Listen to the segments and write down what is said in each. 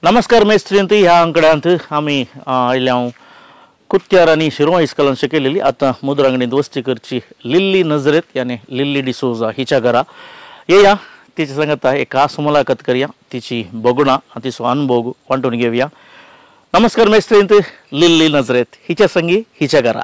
नमस्कार मैत्रिणी, ह्या अंकड्यांत आम्ही आयल्या कुत्त्यार आणि शिरवा इस्कलांशी केलेली आता मुद्रांगणीत वस्ती करची लिल्ली नजरेत याने लिल्ली डिसोजा हिच्या घरा येया तिची सांगत एक खास मुलाखत करूया, तिची बघुणा तिचो अनुभव वांटून घेऊया. नमस्कार मैत्रिणी, लिल्ली नजरेत हिच्या संगी हिच्या घरा.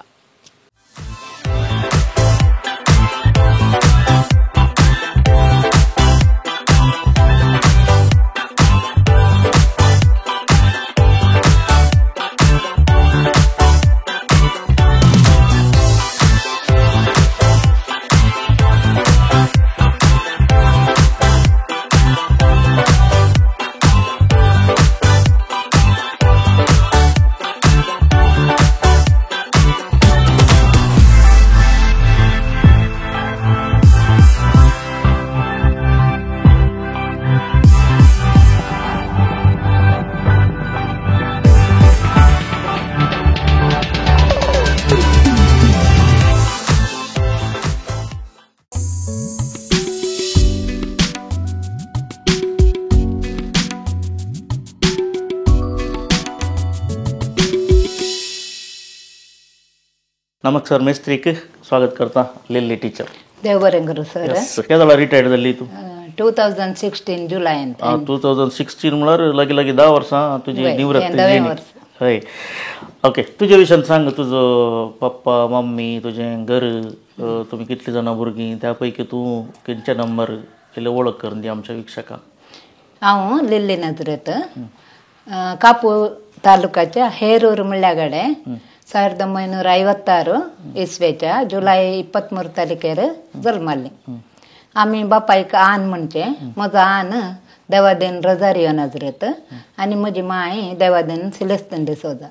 नमस्कार मैत्रिक, स्वागत करता लिल्ली टीचर. देव बरें करूं सर. क्या जाला रिटायर्ड जाल्ली तू? 2016 जुलयान. 2016 म्हळ्यार लागी लागी 10 वर्सां तुजी निवृत्त जाली. हय, ओके. तुजे विशयान सांग, तुजो पप्पा मम्मी, तुजें घर, तुमी कितलीं जाणां भुरगीं, त्या पैकी तूं खंयच्या नंबर इल्लें वळख करून दी आमच्या विक्षकांक. हांव लिल्ली नजरेत कापूर तालुक्याच्या हेरूर म्हणल्याकडे 1956 इस्वेच्या जुलै 23 तारखेर जल्माली. आम्ही बापायक आन म्हणजे म्हजो आन देवादेन रोजारियो नजरेत आणि म्हजी माय देवादेन सिलेस्टन डिसोजा.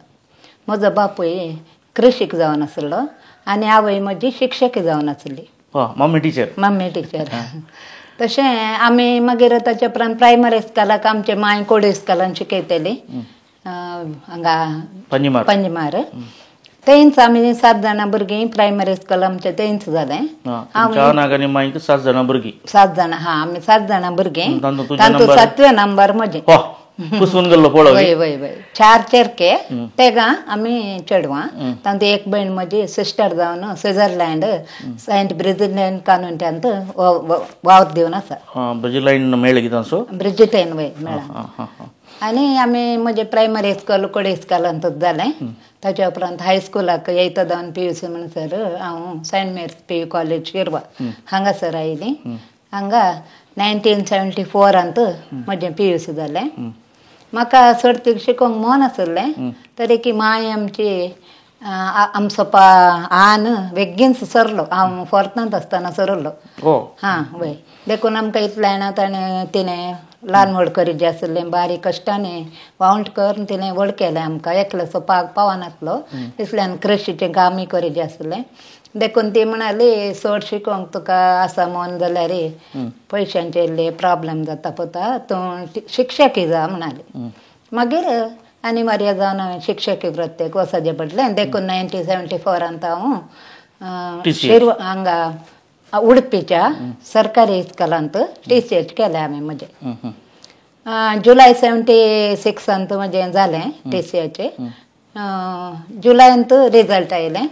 म्हजो बापूय कृषीक जावन आसलो आणि आवय म्हजी शिक्षकी जावन आसली. Mummy teacher. तशें आमी मागीर ताचे उपरांत प्रायमरी स्कुलाक आमचे माय कोडे स्कुलान शिकयताली हांगा पंजमार. थंयच आमी 7 जाणां भुरगीं प्रायमरी स्कूल आमचें थंयच जालें. 7 जाणां भुरगीं. 7 जाणां, आमी 7 जाणां भुरगीं. तातूंत 7वें नंबर म्हजें. पुसून गेल्लो पळय. वय वय वय 4 चेरके तेगा आमी चेडवां. तातूंत एक भयण म्हजी सिस्टर जावन स्वित्झर्लंड सेंट ब्रिजिलेन कॉन्व्हेंटांत वावर दिवन आसा. ब्रिजिलाइन मेळ्ळें कितें? ब्रिजिटेन वय मेळ्ळा. आनी आमी म्हजें प्रायमरी स्कूल कोडे स्कुलांतूच जालें. ताच्या उपरांत हायस्कुलाक येता जावन PUC म्हणसर हांव सेंट मेरीज PU कॉलेज शिरवा हांगासर आयलीं. हांगा 1974 म्हजें PUC जालें. म्हाका सर्तीक शिकोवंक मन आसलें, तरी की माय आमची आमचो आन बेगीनच सरलो. हांव 4थांत आसतना सरलो. वय देखून आमकां इतलें जाणां ताणें तिणें ल्हान व्हड करीत जें आसलें बारीक कश्टांनी वावंट करून तिणें व्हड केलें. आमकां एकलो सोपाक पावनासलो, तितल्यान कृशीचें कामूय करीत जें आसलें. देखून ती म्हणाली चड शिकोवंक तुका आसा मन जाल्यार पयशांचे इल्ले प्रॉब्लेम जाता पता, तूं शिक्षकी जा म्हणाली. मागीर अनिवार्य जावन हांवें शिक्षकी वृत्तेक वचचें पडलें. देखून 1974 हांव शिरवा हांगा उडपीच्या सरकारी इस्कॉलांत TCH केलें हांवें म्हजें. जुलै 76 म्हजें जालें TCH. जुलयांत रिजल्ट आयलें.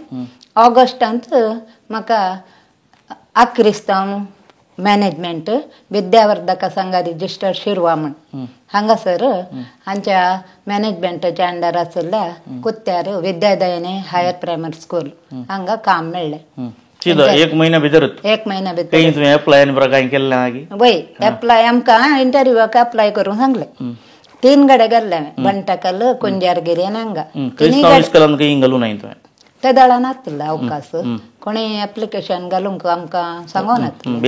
ऑगस्टांत म्हाका क्रिस्तांव मॅनेजमेंट विद्यावर्धका संघा रिजिस्टर शिरवा म्हण हांगासर हांच्या मॅनेजमेंटाच्या अंडर आसल्या कुत्त्यार विद्यादयनी हायर प्रायमरी स्कूल हांगा काम मेळ्ळें. 1 म्हयन्या भितर वय एप्लाय आमकां इंटरव्यूक अप्लाय करूंक सांगलें. 3 गडे गेल्ले हांवें, बंटकल, कुंजारगिरी आनी हांगा. ते दळा नासलें अवकाश. कोणी एप्लिकेशन घालूंक आमकां सांगूंक नासलें.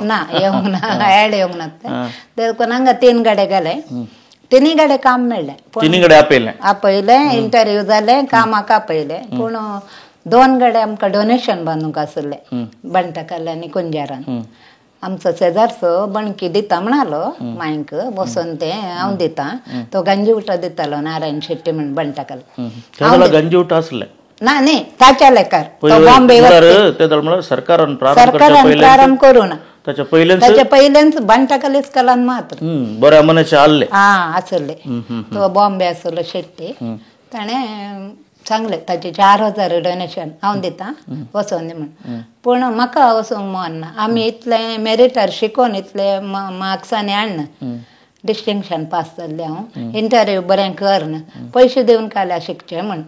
ना येवंक ना, एड येवंक नासलें. देखून हांगा 3 गडे गेले. 3 गडे काम मेळ्ळें. आपयलें, इंटरव्यू जालें, कामाक आपयलें. पूण 2 गडे आमकां डोनेशन बांदूंक आसलें बंटकल आनी कुंजारान. आमचो शेजारचो बणकी दिता म्हणालो मांयक बसून तें हांव दिता. तो गंजी उठा दितालो नारायण शेट्टी म्हण बंटकल. गंजी उठा आसलें ना न्ही ताच्या लेकार बॉम्बे सरकारान प्रारंभ करून ताच्या पयल्यान ताच्या पयल्याच बांटाकल इस्कॉलान मात्र बऱ्या मनाचे आल्ले आसले तो बॉम्बे आसलो शेट्टी ताणें सांगलें ताचे 4,000 डोनेशन हांव दितां वचोन दी म्हण पूण म्हाका वचोंक मन ना आमी इतलें मेरिटार शिकोवन इतले मार्क्सांनी हाडना डिस्टिंक्शन पास जाल्ले हांव इंटरव्यू बरें करना पयशे दिवन काल्या शिकचें म्हण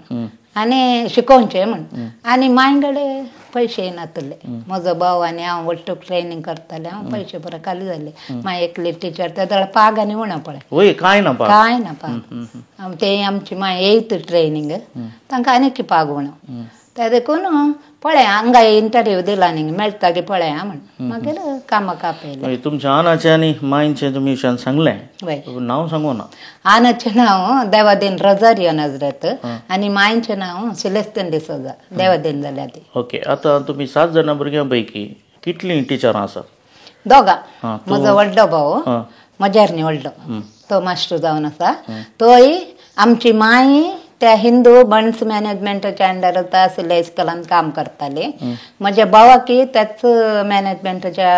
आनी शिकोवचें म्हण आनी मांयकडे पयशे येनातले म्हजो भाव आनी हांव वट्टूक ट्रेनींग करतालें हांव पयशे बरें खाली जाले मागीर एकली टिचर त्या दळ पाग आनी उणो पळय वय कांय ना पाग ते आमची मागीर 8th ट्रेनींग तांकां आनी पाग उणो ते देखून पळय हांगा इंटरव्यू दिला न्ही मेळटा की पळय म्हण मागीर कामाक आपयलें तुमच्या आनाचें आनी मांयचें तुमी विशयान सांगलें वय नांव सांगू ना आनाचें नांव देवादीन रोजारियो नजरेत आनी मांयचें नांव सिलेस्टिन डिसोजा देवादीन जाल्या ती ओके आतां तुमी 7 जाणां भुरग्यां पैकी कितलीं टिचरां आसा दोगां म्हजो व्हडलो भाव म्हज्यारनी व्हडलो तो मास्टर जावन आसा तोय आमची मांय त्या हिंदू बन्स मॅनेजमेंटाच्या अंडरांत आशिल्ल्या इस्कॉलान काम करताली म्हज्या भावाकी त्याच मॅनेजमेंटाच्या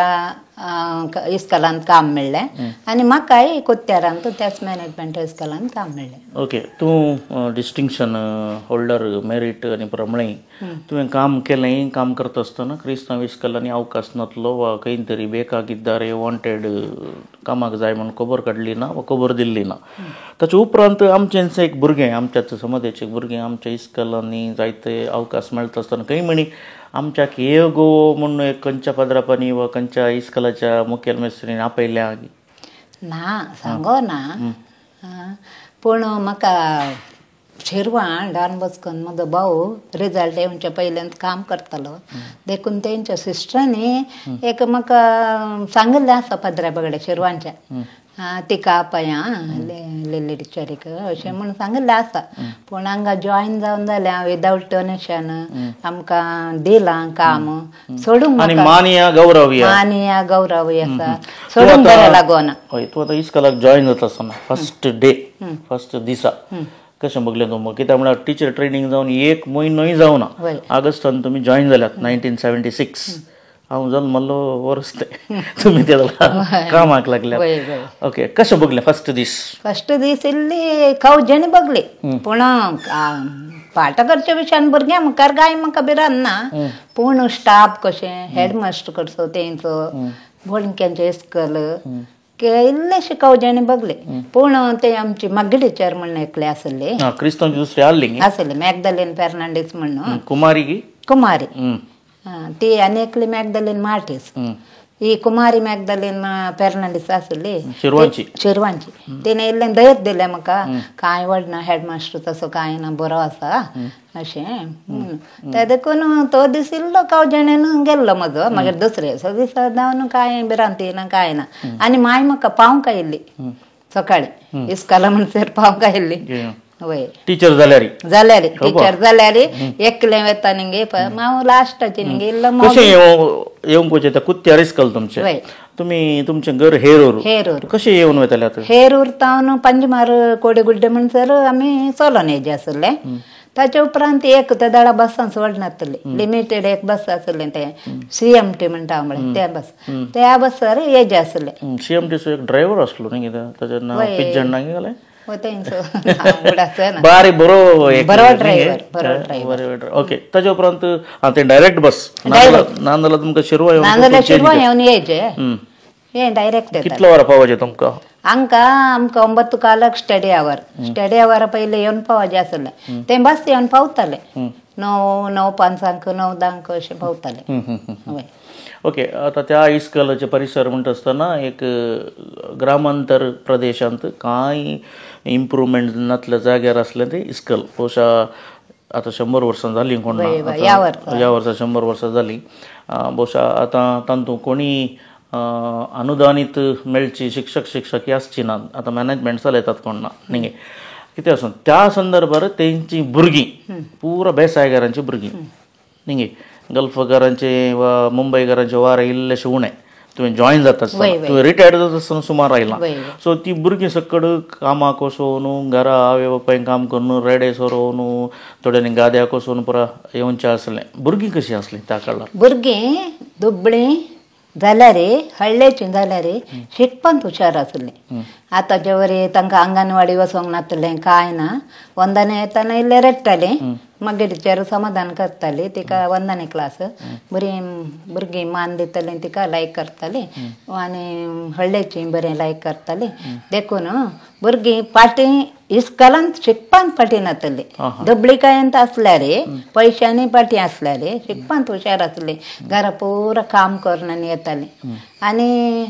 इस्कॉलान काम मेळ्ळें आनी म्हाकाय कुत्त्यारांत त्याच मॅनेजमेंट इस्कॉलान काम मेळ्ळें ओके तूं डिस्टिंक्शन होल्डर मेरीट आनी प्रमाणे तुवें काम केलें काम करता आसतना क्रिस्तांव इस्कॉलांनी अवकाश नासलो वा खंय तरी बेकागिद्दारे वॉन्टेड कामाक जाय म्हूण खबर काडली ना वा खबर दिल्ली ना ताचे उपरांत आमचेंच एक भुरगें आमच्याच समाजाचें भुरगें आमच्या इस्कॉलांनी जायते अवकाश मेळटा आसतना खंय म्हणी आमच्याक येगो म्हणून एक खंयच्या पदरापांनी वा खंयच्या इस्कॉलाच्या मुखेल मेस्त्रीन आपयल्या ना सांगो ना पूण म्हाका शिरवां डॉन बॉस्कोन म्हजो भाऊ रिजल्ट येवच्या पयल्यान काम करतालो देखून तेंच्या सिस्टरांनी एक म्हाका सांगिल्लें आसा पदरा बगडे शिरवांच्या तिका आपया लिली टिचरीक अशें म्हूण सांगिल्लें आसा पूण हांगा जॉयन जावन जालें हांव विदावट डोनेशन आमकां दिलां काम सोडूंक मानिया गौरवी आसा सोडूंक बरें लागोना हय तूं आतां इस्कॉलाक जॉयन जाता आसतना फर्स्ट दिसा कशें बगलें तुमकां कित्याक म्हळ्यार टिचर ट्रेनींग जावन 1 म्हयनोय जावना ऑगस्टान तुमी जॉयन जाल्यात 1976 हांव जल्मल्लो वर्स तें तुमी त्या कामाक लागल्यात ओके कशें बगलें फर्स्ट दीस इल्ली खावजेणी बगली पूण पाठ करच्या विशयान भुरग्यां मुखार कांय म्हाका भिरांत ना पूण स्टाफ कशें हेडमास्टर कसो तेंचो भुरग्यांचें इस्कॉल इल्लेशे खावजेणी बगले पूण ते आमची मागी टिचर म्हणून एकले आसले क्रिस्तांव दुसरी आसले मॅगदलेन फेर्नांडीस म्हणून कुमारी ती आनी एकली मॅगदलेन मार्टीस ही कुमारी मॅगदलेन फेर्नांडीस आसली शिरवांची तिने इल्लें धैर्य दिलें म्हाका कांय व्हडना हेडमास्टर तसो कांय ना बरो आसा अशें ते देखून तो दीस इल्लो खावजेणेन गेल्लो म्हजो मागीर दुसरे दिसा जावन कांय भिरांती ना कांय ना आनी माय म्हाका पावंक आयिल्ली सकाळीं इस्कॉला म्हणसर पावंक आयिल्ली वय टीचर जाल्यार टीचर जाल्यार एकलें वेता न्ही हांव लास्टाची न्ही इल्लो कशें येवंक वचें त्या कुत्त्यार इस्कॉल तुमचें तुमी तुमचें घर हेरूर कशें येवन वयताले आतां हेरूर तावन पंजमार कोडेगुड्डे म्हणसर आमी चलोन येजे आसले ताचे उपरांत एक त्या दाडा बसां सोडनातले लिमिटेड एक बस आसलें तें CMT म्हणटा म्हळ्यार त्या बस त्या बसार येजे आसले CMT एक ड्रायव्हर आसलो न्ही कितें ताचें नांव पिज्जन नांगी जालें बरो ड्रायव्हर ओके ताचे उपरांत ते डायरेक्ट बस नांदला तुमकां शिरवा येवन येजे हे डायरेक्ट कितलो वरां पावोवचें तुमकां आमकां 9 कालाक स्टडी आवर पयलीं येवन पावोवचें आसलें तें बस येवन पावताले 9:05 9:10 अशें पावताले ओके आतां त्या इस्कॉलाचे परिसर म्हणटा आसतना एक ग्रामांतर प्रदेशांत कांय इम्प्रुवमेंट नातल्या जाग्यार आसलें तें इस्कॉल भोवशा आतां 100 वर्सां जालीं कोण ह्या वर्सा 100 वर्सां जालीं भोवशा आतां तातूंत कोणी अनुदानीत मेळची शिक्षक आसची ना आतां मॅनेजमेंट चलयतात कोण ना न्ही कितें आसूं त्या संदर्भार तेंची भुरगीं पुरो बेसायकारांची भुरगीं न्ही गल्फकारांचे वा मुंबयकारांचे वार इल्लेशे उणे तुवें जॉयन जाता तुवें रिटायर्ड जाता आसतना सुमार आयलां सो ती भुरगीं सकड कामाक वचून घरा आवय बापायन काम करून रेडे सरोवन थोड्यांनी गाद्याक वचून पुरा येवनचें आसलें भुरगीं कशीं आसलीं त्या काळार भुरगीं दुबळीं जाल्यार हळ्ळेची जाल्यार शिकपांत हुशार आसली. आतांचे वरी तांकां अंगणवाडी वचोंक नासलें कांय ना. वंदने येताना इल्लें रडटालीं, मागीर टिचर समाधान करताली. तिका वंदने क्लास भुरगीं मान दितालीं, तिका लायक करतालीं आनी हळ्ळेचीं बरें लायक करतालीं. देखून भुरगीं फाटीं इस्कॉलांत शिकपांत फाटीं नासलीं. दबळीकायेंत आसल्यार पयशांनी फाटीं आसल्यार शिकपांत हुशार आसलीं. घरा पुरो काम करून आनी येतालीं. आनी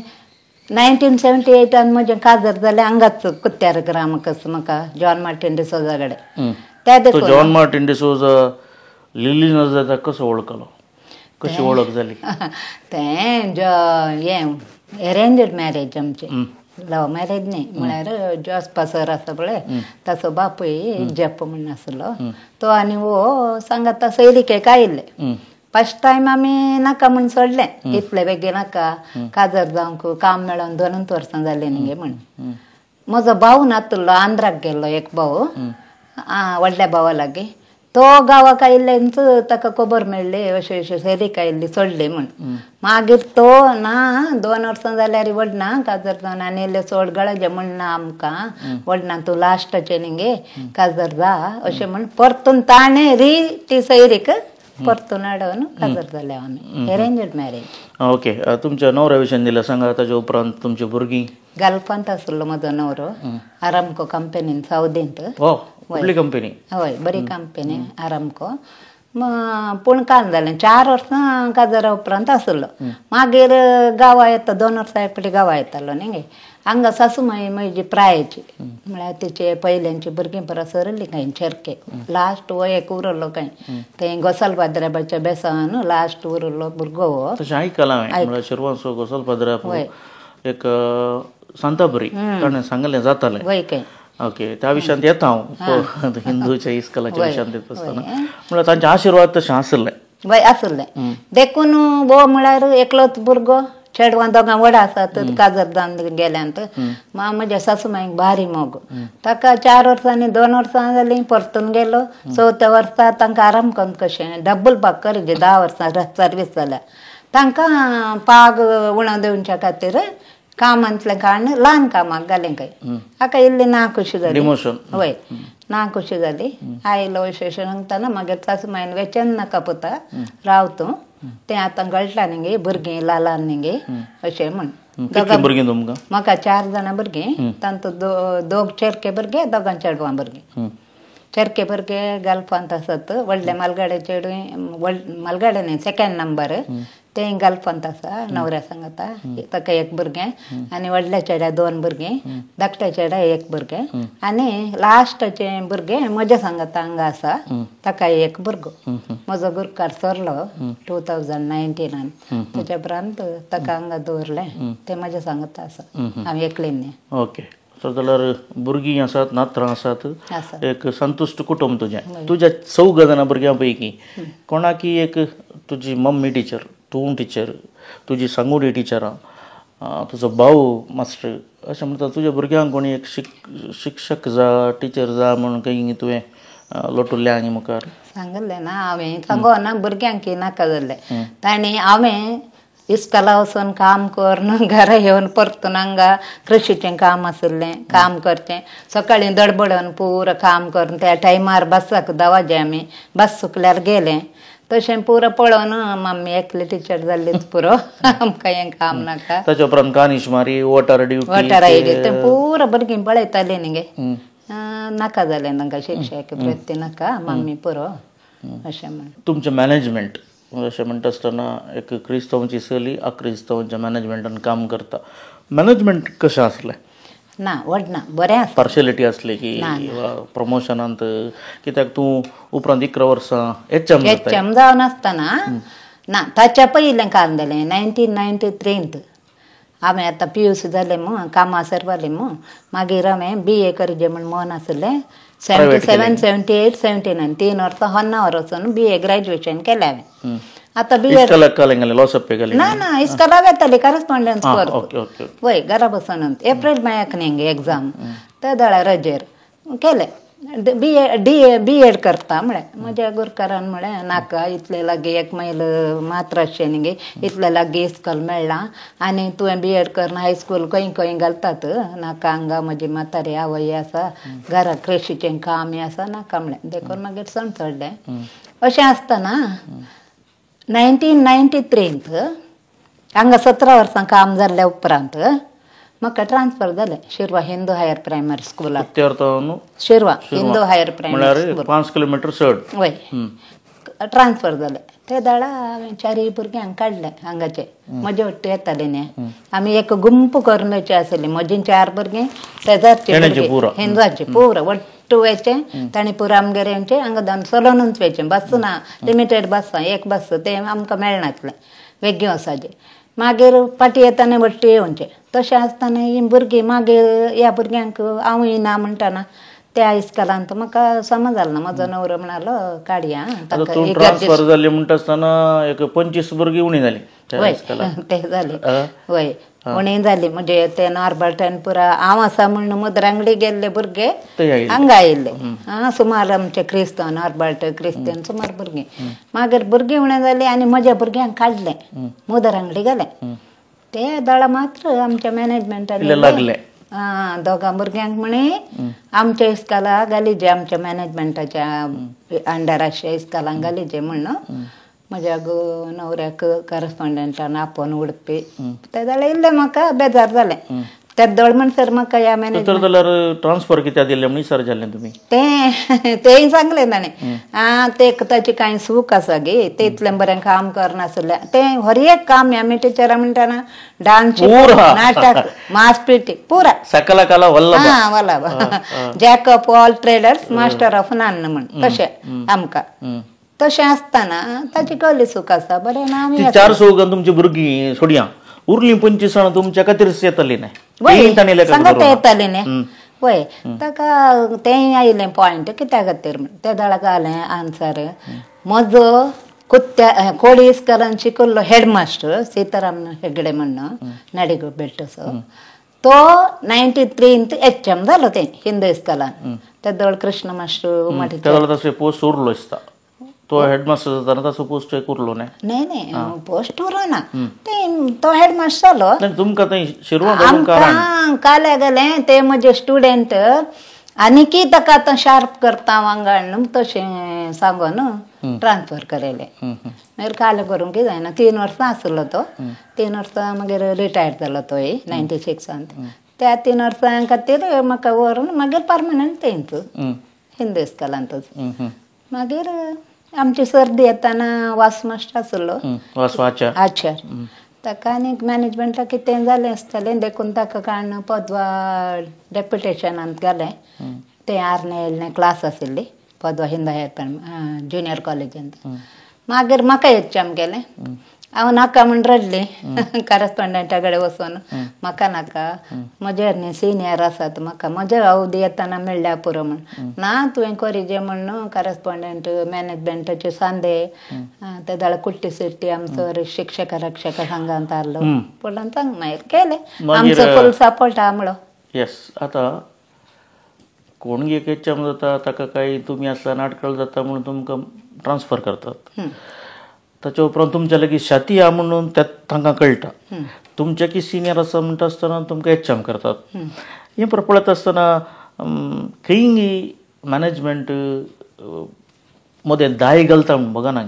1978 म्हजें काजर जालें हांगाच कुत्त्यार ग्रामकच म्हाका जॉन मार्टिन डिसोजा कडेन. त्या देखून जॉन मार्टिन डिसोजा लिली नजरेताक कसो वळखलो, कशी वळख जाली? तें हें एरेंजड मॅरेज आमचें, लव मॅरेज न्ही. म्हळ्यार जॉस्पा सर आसा पळय ताचो बापूय जप म्हूण आसलो तो, आनी वो सांगाता सैरीकेक आयिल्ले. फर्स्ट टायम आमी नाका म्हूण सोडलें. इतले बेगीन नाका, काजर जावंक काम मेळोन 2 वर्सां जालीं न्ही म्हूण. म्हजो भाऊ नातुल्लो आंध्राक गेल्लो, एक भाऊ व्हडल्या भावा लागीं. तो गांवाक आयिल्ल्यानच ताका खबर मेळ्ळी अशें अशें सैरीक आयिल्ली, सोडली म्हूण. मागीर तो ना 2 वर्सां जाल्यार व्हडना काजर जावन आनी इल्लें सोड गळाचें म्हणना आमकां, व्हडना तूं लास्टाचें न्ही गे काजर जा अशें म्हण परतून ताणें ती सैरीक परतून हाडून काजर जाले आमी. एरेंजड मॅरेज. ओके, तुमच्या न्हवऱ्या विशयान दिलें सांगा. ताच्या उपरांत तुमची भुरगीं? गल्फांत आसलो म्हजो न्हवरो, आरामको कंपनीन सावदींत. व्हडली कंपनी? हय, बरी कंपनी आरामको. पूण काल जालें 4 वर्सां काजरा उपरांत आसलो. मागीर गांवां येता 2 वर्सां फाटीं गांवां येतालो न्ही गे. हांगा सासूमाई म्हजी प्रायेची, म्हळ्यार तिचे पयल्यांची भुरगीं परस सरली कांय चेरके. लास्ट हो एक उरलो कांय तें गोसालपाद्राबाच्या बेसान लास्ट उरलो भुरगो हो. तशें आयकलां हांवें. शिरवांचो गोसालपाद्रा एक सांताबरी ताणें सांगलें जातालें. वय कांय. ओके, त्या विशयान येता हांव हिंदूच्या इस्कॉलाच्या विशयान येता आसतना. म्हळ्यार तांचे आशिर्वाद तशें आसलें. वय आसलें. देखून वो म्हळ्यार एकलोच भुरगो, चेडवां दोगां व्हडा आसात काजर जावन गेल्यांत. म्हज्या सासूमाईक भारी मोग. ताका 4 वर्सांनी 2 वर्सां जालीं परतून गेलो. 4थ्या वर्सा तांकां आराम करून कशें डब्बल पाग करी 10 वर्सां सर्वीस जाल्या. तांकां पाग उणो दिवच्या खातीर कामांतलें काडून ल्हान कामाक घालें कांय. हाका इल्ली नाखुशी जाली. वय नाखुशी जाली. आयलो अशें सांगतना मागीर सासूमाईन वेचन नाका पुता राव तूं, तें आतां कळटा न्ही गे भुरगीं लालान न्ही गे अशें म्हण. भुरगीं तुमकां? म्हाका 4 जाणां भुरगीं. तांतूं 2 चेरके भुरगे, 2 चेडवां भुरगीं. चेरके भुरगे गल्फांत आसात. व्हडले मालगाडे चेडूय मालगाडे न्ही 2nd नंबर तें गल्फांत आसा न्हवऱ्या सांगाता. ताका 1 भुरगें आनी व्हडल्या चेड्या 2 भुरगीं, धाकट्या चेड्या 1 भुरगें आनी लास्टाचें भुरगें म्हज्या सांगाता हांगा आसा. ताका 1 भुरगो. म्हजो गुरकार सरलो 2019. ताच्या उपरांत ताका हांगा दवरलें. तें म्हज्या सांगाता आसा. हांव एकलीं न्ही. ओके, सो जाल्यार भुरगीं आसात, नातरां आसात, एक संतुश्ट कुटुंब तुजें. तुज्या 4 जाणां भुरग्यां पैकी कोणाकी एक तुजी मम्मी टिचर, तूं टिचर, तुजी सांगुडी टिचरां, तुजो भाऊ मास्टर अशें म्हणटा तुज्या भुरग्यांक कोणी एक शिक्षक जा, टिचर जा म्हणून खंय तुवें लोटुल्लें आनी मुखार? सांगलें ना हांवें. सांगोना भुरग्यांक नाका जालें. ताणी हांवें इस्कॉला वचून काम करून घरा येवन परतून हांगा कृशीचें काम आसलें काम करचें. सकाळीं दडबडून पुरो काम करून त्या टायमार बसाक दावाजे आमी. बस चुकल्यार गेलें. तशें पुरो पळोवन मम्मी एकली टिचर जाल्लीच पुरो, आमकां हें काम नाका. ताच्या उपरांत कानिशमारी, वॉटर ड्युटी, वॉटर आयडी तें पुरो भुरगीं पळयतालीं न्ही गे. नाका जालें तांकां शिक्षक वृत्ती नाका मम्मी पुरो अशें म्हण. तुमचें मॅनेजमेंट अशें म्हणटा आसतना एक क्रिस्तांवांची चली अक्रिस्तांवांच्या मॅनेजमेंटान काम करता. मॅनेजमेंट कशें आसलें? ना व्हडना बरें आसलें. पार्शलिटी आसली की प्रमोशनांत? कित्याक तूं उपरांत 11 वर्सां एचएम जावन आसतना ना ताच्या पयलें काम जालें 1993. हांवें आतां PUC जालें मू कामां सरवालें मू. मागीर हांवें BA करचें म्हूण मन आसलें. 77, 78, 79 3 वर्सां होन्नावर वचून BA ग्रॅज्युएशन केलें हांवें. आतां BA ना ना इस्कॉलाक येताली करस्पॉन्डन्स कोर्स. वय घरा बसून एप्रील मेळ्याक न्ही एग्जाम ते दळा रजेर केलें. बी एड करता म्हळे म्हज्या गुरकारान म्हळें नाका इतले लागीं एक मैल मात्राशेनिगे इतले लागीं इस्कॉल मेळ्ळा आनी तुवें बी एड करना हायस्कूल खंय खंय घालतात नाका हांगा म्हजी म्हातारी आवय आसा घरा क्रेशीचें काम आसा नाका म्हळें देखून मागीर सण सोडलें. अशें आसतना 1993 हांगा 17 वर्सां काम जाल्ल्या उपरांत म्हाका ट्रान्सफर जालें शिरवा हिंदू हायर प्रायमरी स्कुलाक. Shirva Hindu higher primary school 5 kilometre चड वय ट्रान्सफर जालें. ते दाडा हांवें 4 भुरग्यांक काडलें हांगाचे म्हजे वट्टी येताली न्ही आमी एक गुंप करून वयचे आसली म्हजीं 4 भुरगीं शेजारचे हिंदूचे पुरो वट्टू वयचें तांणी पुरो आमगेऱ्यांचे हांगा दोन चलोनूच वयचें बस ना लिमिटेड बस एक बस ते आमकां मेळनासलें वेगळी वसाचे मागीर फाटीं येताना वट्टी येवचें. तशें आसतना ही भुरगीं मागीर ह्या भुरग्यांक हांवूय ना म्हणटाना त्या इस्कॉलांत म्हाका समज जालो ना म्हजो नवरो म्हणलो काडया ट्रान्सफर जाली म्हणटा आसतना एक 25 भुरगीं उणी जाली. वय ते जाली वय उणी जाली म्हणजे ते नॉर्बर्टन पुरा हांव आसा म्हण मुद्रांगडी गेल्ले भुरगे हांगा आयिल्ले सुमार आमचे क्रिस्तांव नॉर्बर्ट क्रिस्तियन सुमार भुरगीं मागीर भुरगीं उणें जालीं आनी म्हज्या भुरग्यांक काडलें मुद्रांगडी गेलें. ते दाडा मात्र आमच्या मॅनेजमेंटान लागले दोगां भुरग्यांक म्हणे आमच्या इस्कॉला घालीजे आमच्या मॅनेजमेंटाच्या अंडर अशें इस्कॉलांक घालीजे म्हणून म्हज्या नवऱ्याक करस्पॉन्डंटान आपोवन उडपी ते जाल्यार इल्लें म्हाका बेजार जालें. तेच दळ म्हणसर म्हाका ह्या मॅनेजमेंट जाल्यार ट्रान्सफर कित्याक दिलें म्हण सर जाल्लें तुमी तेय सांगलें ताणें ते ताची कांय सूख आसा गे ते इतलें बरें काम करनासलें तें हर एक काम आमी टिचरां म्हणटाना डान्स नाटक मास पेटी पुरा सकला कला वल्लभ jack of all traders master of none म्हण तशें आमकां. तशें आसतना ताची कसली सूख आसा बरें ना आमी 4 सौगां तुमची भुरगीं सोडया उरलीं 25 जाणां तुमच्या खातीरच येतालीं न्ही सांगता येतालीं न्ही वय ताका तेंय आयलें पॉयंट कित्या खातीर म्हण ते दाडा घालें आन्सर म्हजो कुत्त्या कोडी इस्कॉलान शिकल्लो हेडमास्टर सीताराम हेगडे म्हणून नाडिगो बेल्टसो तो 93 HM जालो तें हिंदू इस्कॉलान ते दळ कृष्ण मास्टर पोस्ट उरलो दिसता तो हेडमास्टर जाताना ताचो पोस्ट उरलो न्ही पोस्ट उरो ना तो हेडमास्टर जालो तुमकां थंय शिरवा आमकां काले गेलें ते म्हजे स्टुडंट आनीकी ताका आतां शार्प करता वांगड तशें सांगून ट्रान्सफर केलेलें मागीर काले करूंक जायना 3 वर्सां आसलो तो 3 वर्सां मागीर रिटायर जालो तोय 96 त्या 3 वर्सां खातीर म्हाका व्हरून मागीर पर्मनंट थंयच हिंदू इस्कॉलांतच. मागीर आमची सर्दी येताना वास मास्टर आसलो आचार ताका आनीक मॅनेजमेंटाक कितें जालें आसतलें देखून ताका काडून पदवा डेप्युटेशनांत गेलें ते आर्नेल क्लास आशिल्ली पदवा हिंदू हायर ज्युनियर कॉलेजांत. मागीर म्हाका HM गेलें हांव नाका म्हण रडलें करस्पॉन्डंटा कडेन वचून म्हाका नाका म्हजे न्ही सिनियर आसात म्हाका म्हज्या अवधी येताना मेळ्ळ्या पुरो म्हण ना तुवें करिजे म्हण करस्पॉन्डंट मॅनेजमेंटाचे सांदे ते दाळ कुट्टी सिट्टी आमचो शिक्षक रक्षक सांगांत आसलो पडून सांग मागीर केलें आमचो फूल सपोर्ट आहा म्हणलो. येस आतां कोण एक HM जाता ताका काही तुमी आसला नाटकाळ जाता म्हणून तुमकां ट्रान्सफर करतात ताच्या उपरांत तुमच्या लागीं शाती आहा म्हणून तांकां कळटा तुमच्या की सिनियर आसा म्हणटा आसतना तुमकां HM करतात हें पळयत आसतना खंय मॅनेजमेंट मदें दाय घालता म्हण बघना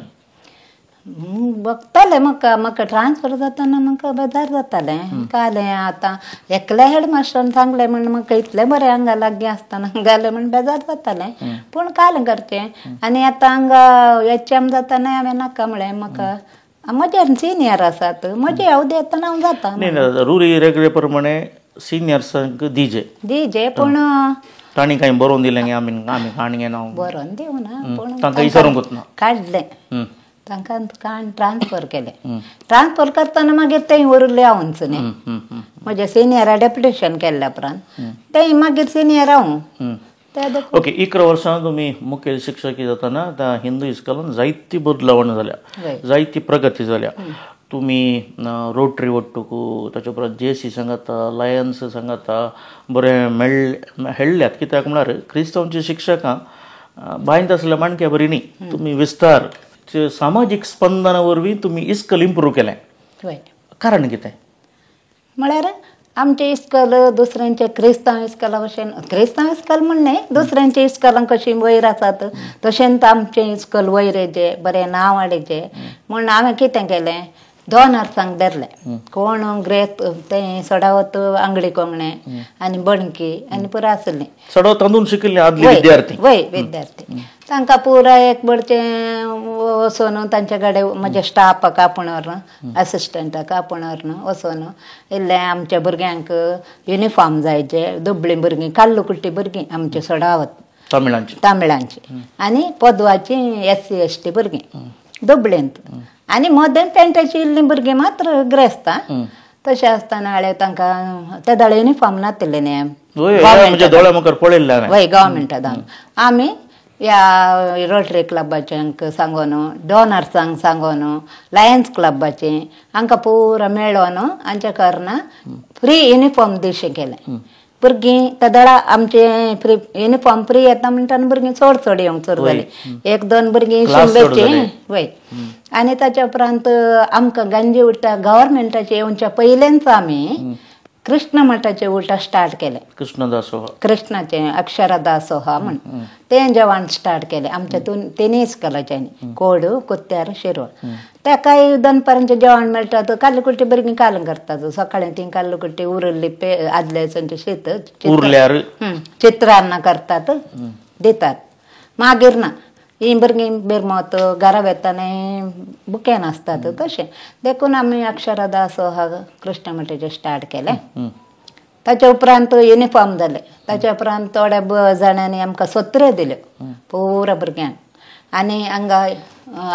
बघतालें म्हाका ट्रान्सफर जाताना म्हाका बेजार जातालें कालें आतां एकल्या हेडमास्टरान सांगलें म्हण म्हाका इतलें बरें हांगा लागीं आसतना घालें म्हण बेजार जातालें पूण कालें करचें आनी आतां हांगा HM जाताना हांवें नाका म्हळें म्हाका म्हजे सिनियर आसात म्हजे अवधी येताना हांव जाता रुरी रेगळे प्रमाणे सिनियर्सांक दिजे पूण तांणी कांय बरोवन दिलें गे आमी काणगे ना बरोवन दिवना पूण तांकां विचारूंकूच ना काडलें तांकां ट्रान्सफर केलें ट्रान्सफर करतना मागीर तें उरलें हांवूच न्ही म्हज्या सिनियरा डेप्युटेशन केल्ल्या उपरांत तें मागीर सिनियर हांव ओके 11 वर्सां तुमी मुखेल शिक्षकी जाताना हिंदू इस्कॉलान जायती बदलावण जाल्या जायती प्रगती जाल्या तुम्ही रोटरी वट्टुकू ताचे उपरांत JC सांगाता लायन्स सांगाता बरें हेळ्ळ्यात कित्याक म्हळ्यार क्रिस्तांवची शिक्षकां बांयत आसल्या माणक्या बरी न्ही तुमी विस्तार सामाजीक स्पंदना वरवीं तुमी इस्कल इम्प्रूव केलें कारण कितें म्हळ्यार आमचे इस्कल दुसऱ्यांचे क्रिस्तांव इस्कला भशेन क्रिस्तांव इस्कल म्हण न्ही दुसऱ्यांचे इस्कलांक कशी वयर आसात तशेंच आमचे इस्कल वयरेचे बरें नांव हाडीचे म्हण हांवें कितें केलें 2 नर्सांक धरलें कोण ग्रेस्त तें सडावत आंगडी कोंगणे आनी बणकी आनी पुरो आसलीं सडो तांदून शिकिल्ले आदले विद्यार्थी वय विद्यार्थी तांकां पुरा एक बडचें वचून तांचे कडेन म्हज्या स्टाफाक आपण व्हरून असिस्टंटाक आपण व्हरून वचून इल्लें आमच्या भुरग्यांक युनिफॉर्म जायचे दुबळीं भुरगीं काल्लू कुट्टी भुरगीं आमचे सडावत तामिळांची आनी पदवाची SC ST भुरगीं दुबळेंत आनी मदें पेंटाची इल्लीं भुरगीं मात्र ग्रेस्तां तशें आसतना हांवें तांकां ते दाळे युनिफॉर्म नातिल्ले न्ही वय गव्हर्मेंटान आमी ह्या रोटरी क्लबाच्यांक सांगून डॉनर्सांक सांगून लायन्स क्लबाचें हांकां पुरो मेळोन हांच्या कारणां फ्री युनिफॉर्म दिवचें केलें भुरगीं त्या दळा आमचे फ्री युनिफॉर्म फ्री येता म्हणटाना भुरगीं चड येवंक सुरू जालीं 1-2 भुरगीं शिंबेची वय आनी ताच्या उपरांत आमकां गांजी उलटा गव्हर्मेंटाचे येवच्या पयलेंच आमी कृष्ण मठाचे उलटा स्टार्ट केले कृष्णाचे अक्षरा दासोहा म्हण तें जेवण स्टार्ट केलें आमच्या तिनूय इस्कॉलाच्यांनी कोडू कुत्त्यार शिरवळ ताकाय दनपारांचें जेवण मेळटा काल्लू कुट्टी भुरगीं कालूं करतात सकाळीं ती काल्लू कुट्टी उरिल्ली आदलेचें शीत चित्रान्न करतात दितात मागीर ना ही भुरगीं बिरमत घरा वेताना बुकेन आसतात तशें देखून आमी अक्षरा दासोहा कृष्ण मठाचें स्टार्ट केलें ताच्या उपरांत युनिफॉर्म जाले ताच्या उपरांत थोड्या जाणांनी आमकां सत्र्यो दिल्यो पुरा भुरग्यांक आनी हांगा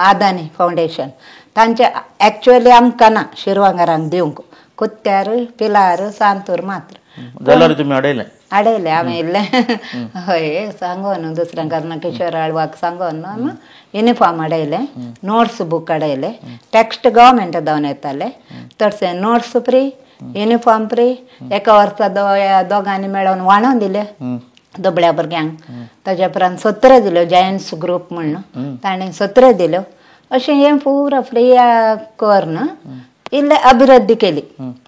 आदानी फावंडेशन तांचे एक्चुअली आमकां ना शिरवांगारांक दिवंक कुत्त्यार पिलार सांतूर मात्र हाडयलें हांवें इल्लें हय सांगून दुसऱ्या कारणां किशोर आळवाक सांगून युनिफॉर्म हाडयलें नोट्स बूक हाडयले टॅक्स्ट गव्हर्मेंट जावन येताले तशें नोट्स फ्री युनिफॉर्म फ्री एका वर्सा दोगांनी मेळोन वाणो दिले दुबळ्या भुरग्यांक ताच्या उपरांत सत्र्यो दिल्यो जायंट्स ग्रूप म्हणून ताणें सत्र्यो दिल्यो अशें हें पुरो फ्री करून इल्लें अभिवृद्धी केली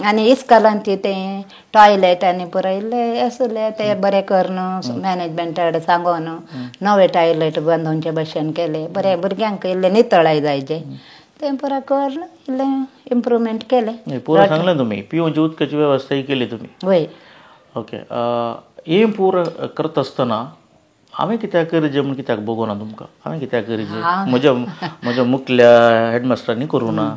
आनी इस्कॉलांत तें टॉयलेट आनी पुरो इल्लें आसलें तें बरें करून मॅनेजमेंटा कडेन सांगून नवे टॉयलेट बांदूनचे भशेन केले बरें भुरग्यांक इल्लें नितळाय जायचें तें पुरो करून इल्लें इम्प्रुवमेंट केलें पुरो सांगलें तुमी पिवचे उदकाची वेवस्था केली तुमी वय ओके हें पुरो करता आसतना हांवें कित्याक करचें म्हूण कित्याक बगोना तुमकां हांवें कित्याक करचें म्हज्या मुखल्या हेडमास्टरांनी करूं ना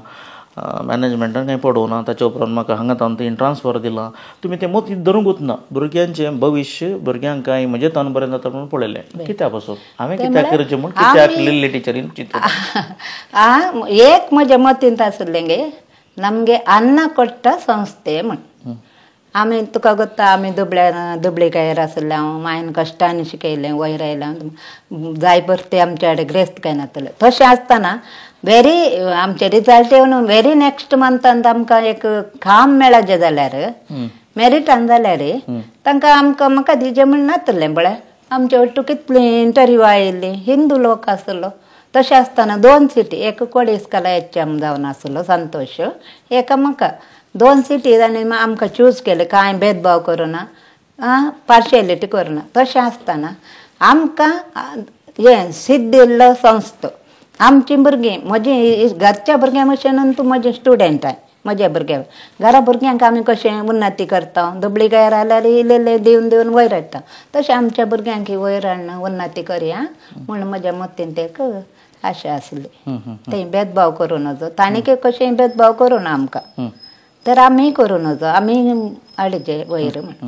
मॅनेजमेंटान कांय पडोवना ताच्या उपरांत म्हाका हांगा तांतीन ट्रान्सफर दिलां तुमी तें मत धरूंकूच ना भुरग्यांचें भविश्य भुरग्यांक कांय म्हजें तान बरें जाता म्हणून पळयलें कित्याक पासून हांवें कित्याक करचें म्हूण कित्याक लिल्ली टिचरीन चिंतलें एक म्हज्या मतींत आसलें गे नमगे अन्न कोट्टा संस्थे म्हण आमी तुका कोत्ता आमी दुबळेकायर आसले हांव मायन कश्टांनी शिकयलें वयर आयलें जाय परते आमचे कडेन ग्रेस्त कांय नासलें तशें आसतना व्हेरी आमचे रिजल्ट येवन व्हेरी नॅक्स्ट मंथांत आमकां एक काम मेळचें जाल्यार मेरिटान जाल्यार तांकां आमकां म्हाका दिचें म्हण नासलें बळें आमचे वट्टू कितलीं इंटरव्यू आयिल्लीं हिंदू लोक आसलो तशें आसतना 2 सिटी एक कोडे इस्कॉला HM जावन आसलो संतोश एका म्हाका 2 सिटी आनी आमकां चूज केलें कांय भेदभाव करुना पार्शियलिटी करुना तशें आसतना आमकां हें सिद्ध दिल्लो संस्था आमची भुरगीं म्हजी घरच्या भुरग्यां भशेन तूं म्हजें स्टुडंट आहे म्हज्या भुरग्यां घरा भुरग्यांक आमी कशें उन्नती करता दुबळी गायर आल्यार इल्लें दिवन वयर हाडटा तशें आमच्या भुरग्यांक वयर हाडना उन्नती करया म्हूण म्हज्या मतीन तेक आशा आसली तें भेदभाव करूं नजो तांणी कशें भेदभाव करूं ना आमकां तर आमी करूं नजो आमी हाडचें वयर म्हण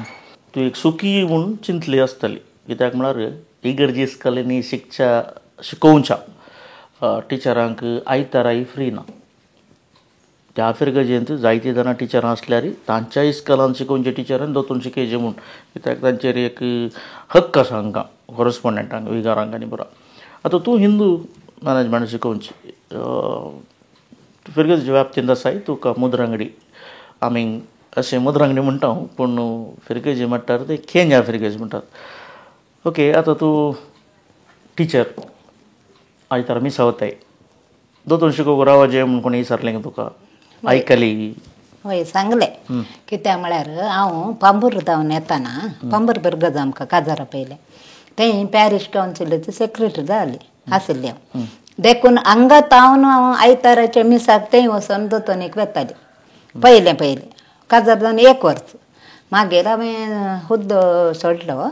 तूं एक सुखी म्हूण चिंतली आसतली कित्याक म्हळ्यार इगर्जी इस्कॉलेनी शिकोवच्या टिचरांक आयताराय फ्री ना त्या फिरगजेंत जायती जाणां टिचरां आसल्यार तांच्या इस्कॉलांत शिकोवचे टिचरान दोतून शिकयचें म्हूण कित्याक तांचेर एक हक्क आसा हांकां फिरगेज व्याप्तींत आसाय तुका मुद्रांगडी आमी अशें मुद्रांगडी म्हणटा पूण फिरगेजी म्हणटात ते खेंजा फिरगेज म्हणटात ओके आतां तूं टिचर आयतार मिसावताय दोतोर शिकोवंक रावचें म्हूण कोणी विचारलें तुका आयकली हय सांगलें कित्याक म्हळ्यार हांव पांबूर जावन येताना पांबूर भुरगं आमकां काजारा पयलें थंय पॅरिश कावन्सिलाची सेक्रेटरी जाली आशिल्ली हांव देखून हांगा तावन हांव आयताराच्या मिसाक थंय वचोन दोतोनीक वेताली पयलें काजार जावन 1 वर्स मागीर हांवें हुद्दो सोडलो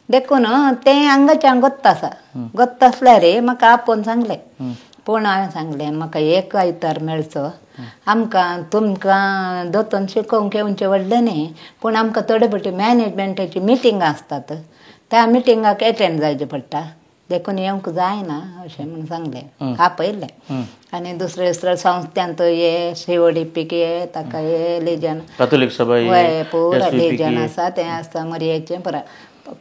देखून तें हांगाचें गोत्त आसा गोत्त आसल्यार म्हाका आपोवन सांगलें पूण हांवें सांगलें म्हाका एक आयतार मेळचो आमकां तुमकां दोतोन शिकोवंक येवचें व्हडलें न्ही पूण आमकां थोडे फावटी मॅनेजमेंटाची मिटिंगां आसतात त्या मिटिंगाक एटेंड जावचें पडटा देखून येवंक जायना अशें म्हूण सांगलें आपयलें आनी दुसऱ्या संस्थांत ये CODPक ये ताका ये लेजन कॅथोलीक सभा हय पुरा लेजन आसा तें आसता मरयेचें पुरा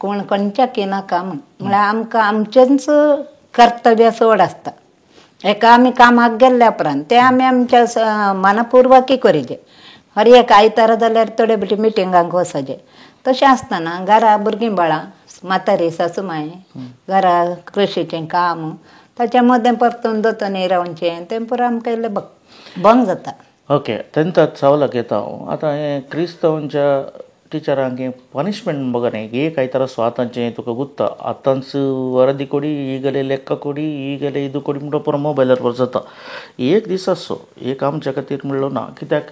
कोण खंयच्याक नाका म्हळ्यार आमकां आमचेंच कर्तव्य चड आसता एका आमी कामाक गेल्ल्या उपरांत तें आमी आमच्या मनपूर्वकी करीचें हर एक आयतारा जाल्यार थोडे फावटी मिटिंगांक वचचें तशें आसतना घरा भुरगीं बाळां म्हातारी सासूमाय घरा कृशीचें काम ताच्या मदें परतून दोतोनी रावचें तें पुरो आमकां इल्लें भंग जाता ओके तेंत सावलाक येता हांव आतां हें क्रिस्तांवांच्या टिचरांक हें पनिशमेंट बघा न्ही एक आयतारा स्वातांचें तुका गुत्ता आतांच वरदी कोडी ही गेले लेक्का कोडी ही गेले इदू कोडी म्हणटा पुरो मोबायलार वर जाता एक दीस आसचो एक आमच्या खातीर म्हणलो ना कित्याक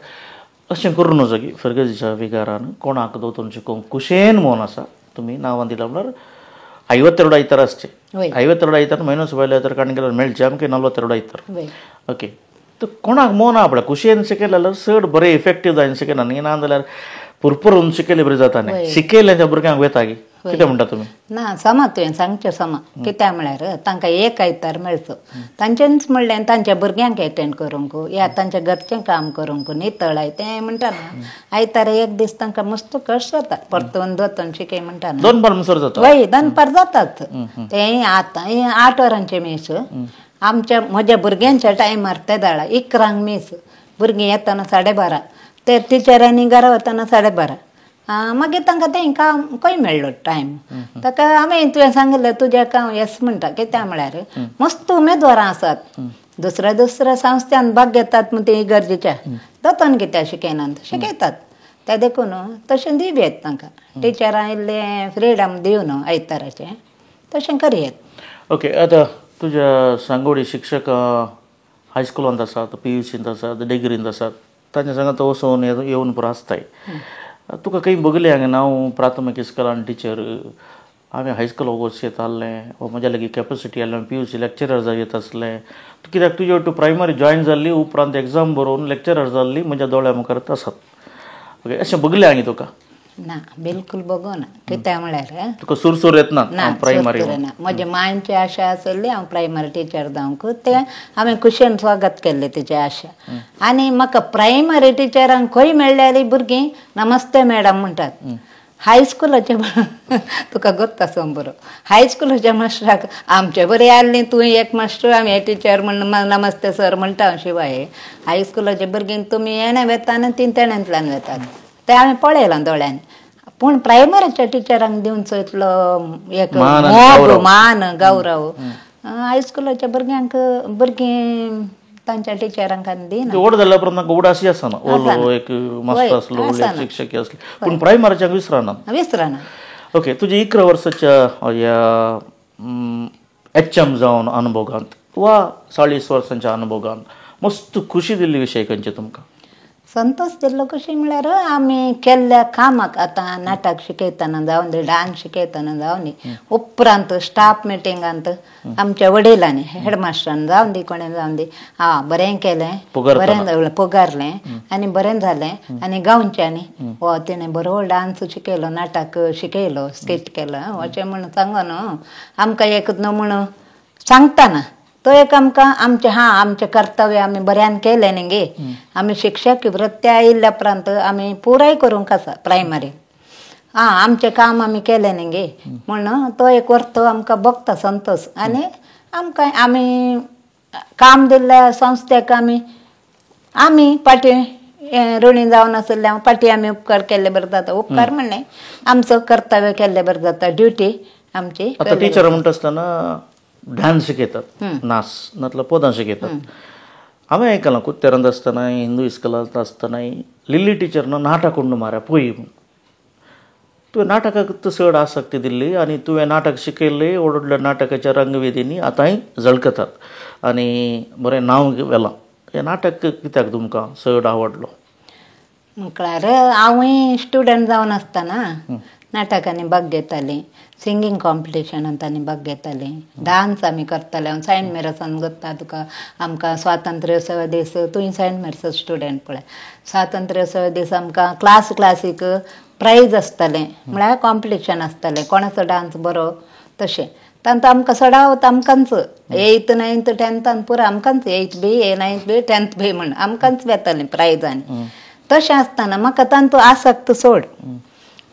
अशें करूं नजो की फिरगेजीच्या विगारान कोणाक दोतोन शिकोवंक कुशेन मोन आसा तुमी नांवां दिलां म्हणल्यार 52 आयतार आसचें 52 आयतार म्हयनो सुबायलो आयतार काडून गेल्यार मेळचें आमकां 42 आयतार ओके तर कोणाक मोन आहा पळय कुशेन शिकयलें जाल्यार चड बरें इफेक्टीव जायन शिकयना न्ही ना जाल्यार पुरपुरून शिकयलें बरें जाता न्ही शिकयलें त्या भुरग्यांक वेता गी कितें म्हणटा तुमी ना समा तुवें सांगचें समा कित्याक म्हळ्यार तांकां एक आयतार मेळचो तांचेंच म्हणलें तांच्या भुरग्यांक एटेंड करूंक या तांच्या घरचें काम करूंक नितळ तें म्हणटा ना आयतार एक दीस तांकां मस्त कश्ट जाता परतून दोतोन शिकय म्हणटा ना 2 पार जाता वय 2 पार जातात तें आतां 8 वरांचें मीस आमच्या म्हज्या भुरग्यांच्या टायमार ते धाडा 11 मीस भुरगीं येताना 12:30 ते टिचरांनी घरा वताना 12:30 मागीर तांकां तें काम खंय मेळ्ळो टायम ताका हांवें तुवें सांगिल्लें तुज्याक हांव येस म्हणटा कित्याक म्हळ्यार मस्त उमेदवारां आसात दुसऱ्या संस्थान भाग घेतात म्हूण ती गरजेच्या दोतोन कित्याक शिकयनात शिकयतात ते देखून तशें दिवयेत तांकां टिचरां इल्लें फ्रिडम दिवन आयताराचें तशें करयेत ओके आतां तुज्या सांगोडी शिक्षक हायस्कुलांत आसात PUCंत आसात डिग्रींत आसात तांच्या सांगात वचून येवन पुरो आसताय तुका खंय बगलें हांगा हांव प्राथमीक इस्कॉलान टिचर हांवें हायस्कुलाक वच येतालें वा म्हज्या लागीं कॅपेसिटी आसलें PUC लेक्चरर जाय येता आसलें कित्याक तुजे तूं प्रायमरी जॉयन जाल्ली उपरांत एग्जाम बरोवन लेक्चरर जाल्ली म्हज्या दोळ्या मुखार आसात ओके अशें बगलें हांवें तुका ना बिलकूल बगोना कित्याक म्हळ्यार तुका सुरसूर येतना प्रायमरी ना म्हज्या मांयची आशा आसली हांव प्रायमरी टिचर जावंक तें हांवें कुशेन स्वागत केल्लें तेची आशा आनी म्हाका प्रायमरी टिचरांक खंय मेळ्ळ्याली भुरगीं नमस्ते मॅडम म्हणटात हायस्कुलाचे तुका गोत्ता सो बरो हायस्कुलाच्या मास्टराक आमचे बरें आसलीं तूं एक मास्टर हांवें टिचर म्हण नमस्ते सर म्हणटा शिवाय हायस्कुलाच्या भुरगींक तुमी येणें वेता आनी तीन तेण्यांतल्यान वेतात तें हांवें पळयलां दोळ्यान पूण प्रायमरीच्या टिचरांक दिवचो इतलो एक मान गौरव हायस्कुलाच्या भुरगीं तांच्या टिचरांक दिना व्हड जाल्या उपरांत उडासी आसना ओलो एक मास्टर आसलो शिक्षक आसले पूण प्रायमरीच्याक विसराना ओके तुज्या 11 वर्साच्या ह्या HM जावन अनुभवांत वा 40 वर्सांच्या अनुभवांत मस्त खुशी दिल्ली विशय खंयचे तुमकां संतोष दिल्लो कशी म्हळ्यार आमी केल्ल्या कामाक आतां नाटक शिकयतना जावं दी डान्स शिकयतना जावं दी उपरांत स्टाफ मिटिंगांत आमच्या वडिलांनी हेडमास्टरान जावं दी कोणें जावं दी बरें केलें बरें पुगारलें आनी बरें जालें आनी गांवच्यांनी हो तिणें बरो डान्स शिकयलो नाटक शिकयलो स्किट केलो अशें म्हूण सांगून आमकां एक नमूनो सांगतना तो एक आमकां आमचें कर्तव्य आमी बऱ्यान केलें न्ही गे आमी शिक्षक वृत्ती आयिल्ल्या उपरांत आमी पुराय करूंक आसा प्रायमरी आमचें काम आमी केलें न्ही गे म्हूण तो एक वर्थ आमकां भोगता संतोश आनी आमकां आमी काम दिल्ल्या संस्थेक आमी आम्ही पाटी ऋणी जावन आसल्या पाटी आमी उपकार केल्ले बरें जाता. उपकार म्हणणे आमचं कर्तव्य केल्ले बरें जाता. ड्युटी आमची. आता टीचर म्हणत असताना डान्स शिकयतात, नाच नातलं पदां शिकयतात. हांवें आयकलां कुत्तेरांत आसतना हिंदू इस्कॉलांत आसतना लिली टीचरनं नाटक म्हणून माऱ्या पळय म्हूण. तुवें नाटकाक चड आसक्ती दिल्ली आनी तुवें नाटक शिकयल्लें व्हड व्हडल्या नाटकाच्या रंगवेदींनी आतांय झळकतात आनी बरें नांव व्हेलां. हें नाटक कित्याक तुमकां चड आवडलो? म्हटल्यार हांवूय स्टुडंट जावन आसतना नाटकांनी भाग घेतालीं, सिंगींग कॉम्पिटिशनांत भाग घेतालीं, डान्स आमी करताले. हांव सेंट मेरसान करता. तुका आमकां स्वातंत्र्योत्सव दीस तुवें सेंट मेरस स्टुडंट पळय, स्वातंत्र्योत्सव दीस आमकां क्लासीक प्रायज आसतालें, म्हळ्यार कॉम्पिटिशन आसतालें कोणाचो डान्स बरो तशें. तांत आमकां सडावत आमकांच 8th 9th 10th पुरो आमकांच 8th B 9th B 10th B म्हण आमकांच येतालें प्रायजांनी. तशें आसतना म्हाका तांतू आसक्त सोड.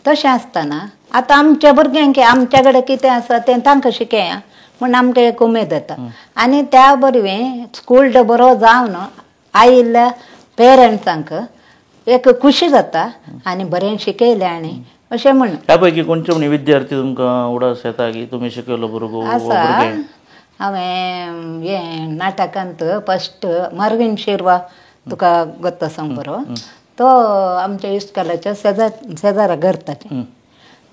तशें आसतना आतां आमच्या भुरग्यांक आमच्या कडेन कितें आसा तें तांकां शिकया म्हण आमकां एक उमेद येता. आनी त्या बरवें स्कूल डे बरो जावन आयिल्ल्या पेरंट्सांक एक खुशी जाता आनी बरें शिकयलें आनी अशें म्हण. ह्या पैकी खंयचे म्हणे विद्यार्थी तुमकां उडास येता की तुमी शिकयलो भुरगो आसा. हांवें हें नाटकांत फस्ट मार्विन शिरवा तुका गोत्ता सांग बरो. तो आमच्या इस्कॉलाच्या शेजारा घरताले.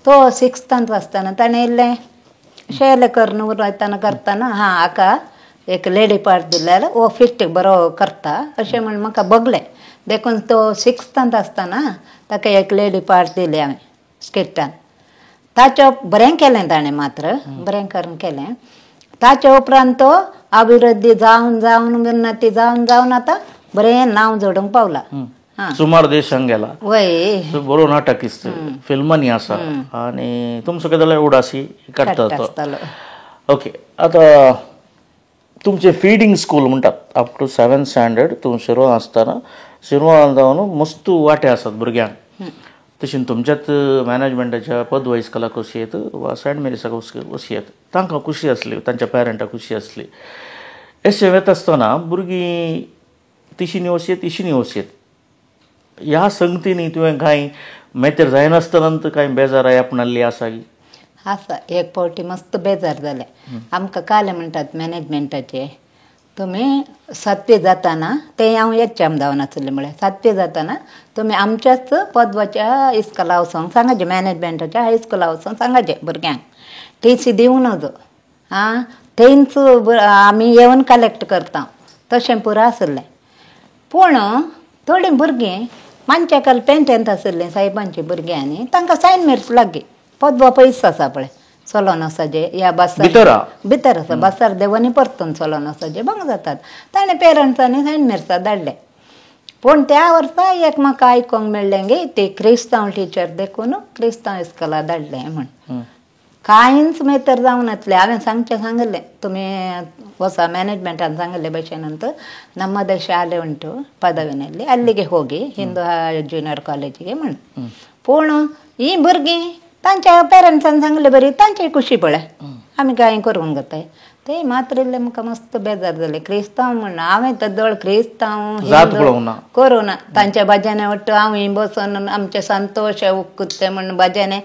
तो 6th आसतना ताणें इल्लें शेले करून वयतना करतना हाका एक लेडी पार्ट दिल्यार वो फिट बरो करता अशें म्हण म्हाका बगलें. देखून तो 6th आसतना ताका एक लेडी पार्ट दिली हांवें स्किटान. ताचें बरें केलें ताणें मात्र बरें करून केलें. ताचे उपरांत तो अभिवृद्धी जावन उन्नती जावन आतां बरें नांव जोडूंक पावला. सुमार देशांक गेला. वय बरो नाटकिस्त फिल्मांनी आसा आनी तुमचो केन्ना उडासी काडटा. ओके. आतां तुमचे फिडींग स्कूल म्हणटात अप टू 7th स्टँडर्ड तूं शिरवां आसतना शिरवां जावन मस्त वाटे आसात भुरग्यांक. तशें तुमच्याच मॅनेजमेंटाच्या पदवी इस्कॉलाक वचयत वा सेंट मेरिसाक वचयत तांकां खुशी आसली, तांच्या पेरंटाक खुशी आसली. अशें वेत आसतना भुरगीं तिशीनी वचयत ह्या संगतींनी तुवें कांय मेतेर जायनासतना कांय बेजाराय आपणाल्ली आसा की? आसा. एक फावटी मस्त बेजार जालें. आमकां काले म्हणटात मॅनेजमेंटाचे तुमी 7वी जाताना ते हांव एग्जाम जावन आसलें म्हळ्यार 7वी जाताना तुमी आमच्याच पदवाच्या इस्कॉला वचोंक सांगाचें, मॅनेजमेंटाच्या हायस्कुला वचोंक सांगाचें भुरग्यांक. TC दिवं नजो. थंयच आमी येवन कलेक्ट करता तशें पुरो आसलें. पूण थोडीं भुरगीं मानचेकाल पेंटेंत आसलीं साहेबांची भुरगीं आनी तांकां सेंट मेर्स लागीं पदवा पयस आसा पळय सोलोनोसाचे ह्या भितर आसा बसार देवानी परतून सोलोनोसाचे बंग जातात. ताणें पेरंट्सांनी सेंट मेर्सा धाडलें. पूण त्या वर्सा एक म्हाका आयकोंक मेळ्ळें गे ती क्रिस्तांव टिचर देखून क्रिस्तांव इस्कॉला धाडलें म्हण. कांयच मेतर जावन नासलें. हांवें सांगलें तुमी वचा मॅनेजमेंटान सांगले भशेनंत नಮ್ಮದೇ ಶಾಲೆ ಉಂಟು ಪದವಿನಲ್ಲಿ ಅಲ್ಲಿಗೆ ಹೋಗಿ ಹಿಂದೂ ज्युनियर कॉलेजिಗೆ म्हण. पूण ही भुरगीं तांच्या पेरंट्सान सांगलें बरी तांची खुशी पळय आमी कांय करूंक जाताय. ते मात्र इल्लें म्हाका मस्त बेजार जालें. क्रिस्तांव म्हण हांवें तर दळ क्रिस्तांव करूं ना. तांच्या भजने वट्ट हांव बसून आमचे संतोश उक्कुत्ते म्हण भजने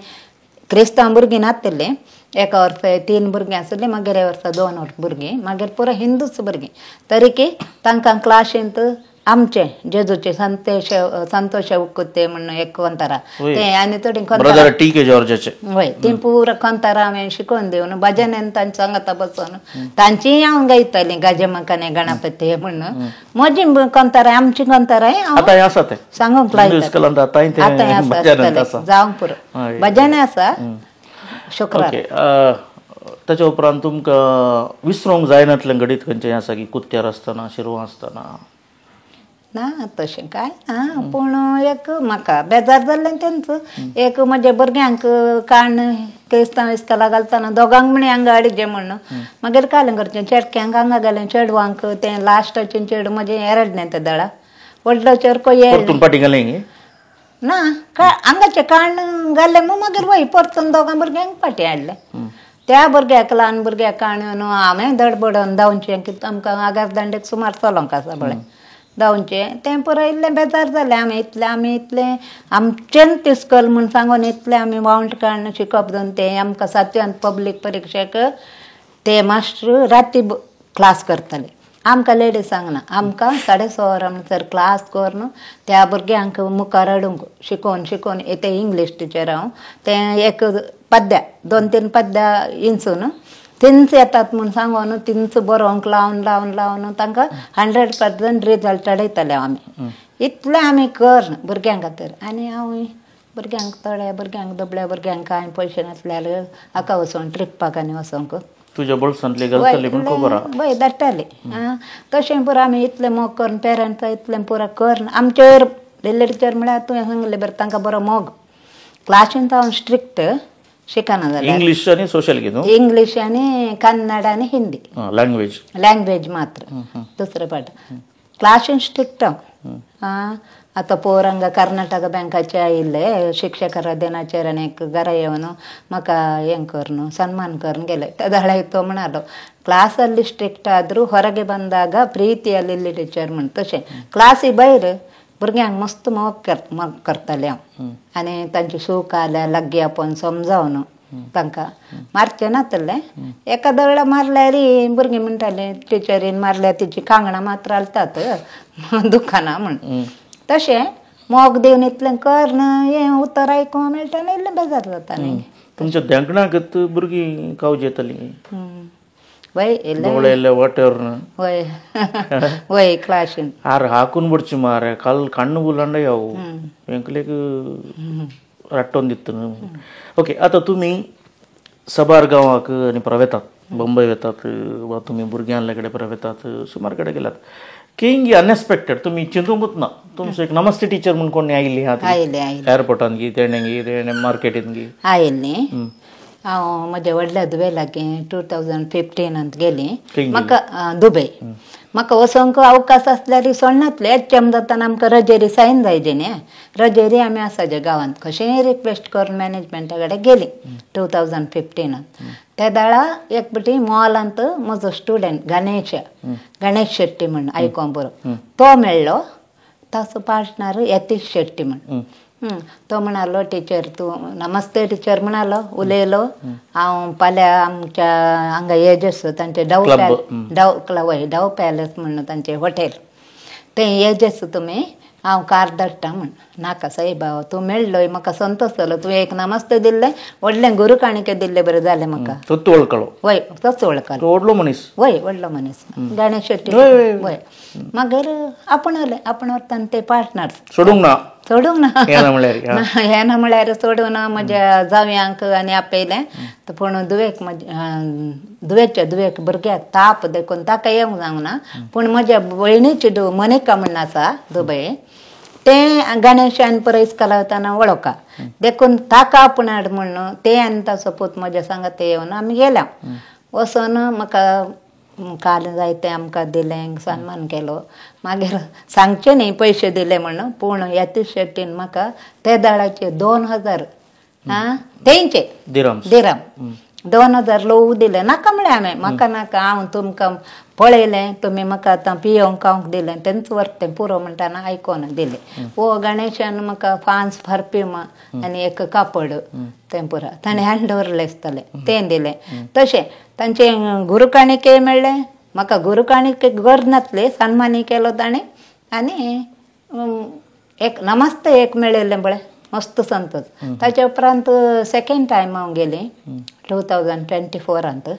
क्रिस्तांव भुरगीं नासतलीं. एका वर्सा 3 भुरगीं आसलीं मागीर ह्या वर्सा 2 भुरगीं मागीर पुरो हिंदूच भुरगीं. तरी की तांकां क्लासींत आमचे जेजूचे संतोष उक्कुत्ते म्हण एक कोंतारा ते आनी थोडी वय ती पुरो कोंतारा हांवें शिकोवन दिवन भजनेन तांचे सांगता बसून तांचीय हांव गायतालीं गजमकाने गणपती म्हण. म्हजी कोंतारा आमची कोंताराय सांगूंक लायता. आतां आसा जावंक पुरो भजने आसा शुक्रार. ताच्या उपरांत तुमकां विसरूंक जायनातलें घडीत खंयचें आसा की कुत्त्यार आसतना शिरवां आसतना? ना तशें कांय ना. पूण एक म्हाका बेजार जाल्लें तेंच एक म्हज्या भुरग्यांक काण क्रिस्तांव इस्कॉला घालतना दोगांक म्हणे हांगा हाडचें म्हण. मागीर कालें करचें चेडक्यांक हांगा घालें चेडवांक तें लास्टाचें चेडूं म्हजें एरडलें तें दळा व्हडलो चेडको येयलें ना हांगाचें काण घालें मागीर वय परतून दोगां भुरग्यांक फाटीं हाडलें. त्या भुरग्याक ल्हान भुरग्याक काणून हांवें धडबडोन धांवचें की आमकां आगार दांडेक सुमार चलोंक आसा पळय जाऊनचे ते पुरो इल्ले बेजार जाले आमी इतले आमचेन तिस्कल म्हूण सांगून इतले आमी वाउंट काडून शिकप जावन ते आमकां 7व्यांत पब्लीक परिक्षेक ते मास्टर राती क्लास करताले. आमकां लेडीज सांगना, आमकां 6:30 म्हणसर क्लास करून त्या भुरग्यांक मुखार हाडूंक शिकोवन ते इंग्लीश टिचर हांव ते एक पद्या 2-3 पद्या इंचून थिंच येतात म्हूण सांगून थिंच बरोवंक लावन तांकां 100% रिजल्ट हाडयताले आमी. इतलें आमी कर भुरग्यां खातीर. आनी हांव भुरग्यांक थोड्या भुरग्यांक दबल्या भुरग्यांक कांय पयशे नासल्यार हाका वचोन ट्रिप्पाक आनी वचोंक तुज्या बोल्सांतले घालताली पूण खबर आहा वय धाडटाली. तशें पुरो आमी इतलें मोग करून पेरंट्स इतलें पुरो कर आमचेर लिल्ली टिचर म्हळ्यार तुवें सांगलें बरें तांकां बरो मोग. क्लासींत हांव स्ट्रिक्ट शिकना जाल्यार इंग्लीश आनी सोशल कितें इंग्लीश आनी कन्नड आनी हिंदी लँग्वेज मात्र दुसरे पाठ. क्लासीन स्ट्रिक्ट हांव. आतां पोरांक कर्नाटक बँकाचे आयिल्ले शिक्षकರ दिनाचेर आनीक घरा येवन म्हाका हें करून सन्मान करून गेले. तेदळे तो म्हणालो क्लासಲ್ಲಿ ಸ್ಟ್ರಿಕ್ಟ್ ಆದರೂ ಹೊರಗೆ ಬಂದಾಗ ಪ್ರೀತಿಯಲ್ಲಿ ಟೀಚರ್ म्हण तशें क्लासी भायर भुरग्यांक मस्त मोग करतालें हांव. आनी तांची सूख आल्या लागीं आपोवन समजावन तांकां मारचें नासलें. एकाद वेळा मारल्यार भुरगीं म्हणटालीं टिचरीन मारल्यार तिची कांगणां मात्र हालतात दुखाना म्हण. तशें मोग दिवन इतलें कर हें उतर आयकूंक मेळटा आनी इल्लें बेजार जाता न्ही. तुमच्या धेंकणाकत भुरगीं कावज येतालीं वय इल्ले वाटेर वय वय क्लासीन हाकून बिडची मारे काल कण्णु बुलांड यावू वेंकलेक रट्टोन दिता न्हू. ओके आतां तुमी सबार गांवाक आनी परत वेतात बंबय वेतात वा तुमी भुरग्यांले कडेन परत वेतात सुमार कडेन गेल्यात. केंगी अनएक्सपेक्टेड तुमी चिंतूंकूच ना तुमचो एक नमस्ते टीचर म्हूण कोण आयिल्ली एअरपोर्टान गी तेणे मार्केटीन गी आयिल्ली. हांव म्हज्या व्हडल्या दुबय लागीं 2015 गेलीं म्हाका दुबय. म्हाका वचोंक अवकाश आसल्यार सोडनातले एचएम जाताना आमकां रजेरी सायन जायची न्ही. रजेरी आमी आसाचे गांवांत कशेंय रिक्वेस्ट करून मॅनेजमेंटा कडेन गेलीं 2015. त्या दाळा एक फावटी मॉलांत म्हजो स्टुडंट गणेश शेट्टी म्हण आयकोंक बरो तो मेळ्ळो. ताचो पार्टनर यतीश शेट्टी म्हण. तो म्हणालो टिचर तूं नमस्ते टिचर म्हणालो उलयलो. हांव फाल्यां आमच्या हांगा येजस तांचे डव पॅलस म्हणून तांचें हॉटेल तें येजस तुमी हांव कार धाडटा म्हण. नाका सायब तूं मेळ्ळोय म्हाका संतोश जालो. तुवें एक नमस्ते दिल्लें व्हडलें गुरू काणिके दिल्लें बरें जालें म्हाका. वय तोच वळखलो व्हडलो मनीस गणेश शेट्टी वय. मागीर आपणले आपण व्हरताना ते पार्टनर्स सोडूंक ना हें ना म्हळ्यार सोडून म्हज्या जाव्यांक आनी आपयलें. पूण दुवेक भुरग्याक ताप देखून ताका येवंक जावंक ना. पूण म्हज्या भयणीची मनिका म्हण आसा दुबय तें गणेशान परत इस्काला वतना वळखा देखून ताका आपण हाड म्हणून ते आनी ताचो पूत म्हज्या सांगात येवन आमी गेल्या. वचोन म्हाका काल जायतें आमकां दिलें सन्मान केलो. मागीर सांगचें न्ही पयशे दिले म्हणून पूण यतीश शेट्टीन म्हाका ते दाडाचे 2000 तेंचे दिराम 2000 लोव दिले. नाका म्हळें हांवें म्हाका नाका हांव तुमकां पळयलें तुमी म्हाका आतां पियोंक खावंक दिलें तेंच व्हरतें पुरो म्हणटाना आयकोना दिलें. वो गणेशान म्हाका फान्स परफ्यूम आनी एक कापड तें पुरो ताणें हँड ओवर आसतालें तें दिलें. तशें तांचें गुरुकाणिके मेळ्ळें. म्हाका गुरुकाणिके गरज नासली सन्मानी केलो ताणें. आनी एक नमस्ते एक मेळिल्लें पळय मस्त संतोश. ताच्या उपरांत सेकंड टायम हांव गेलीं 2024.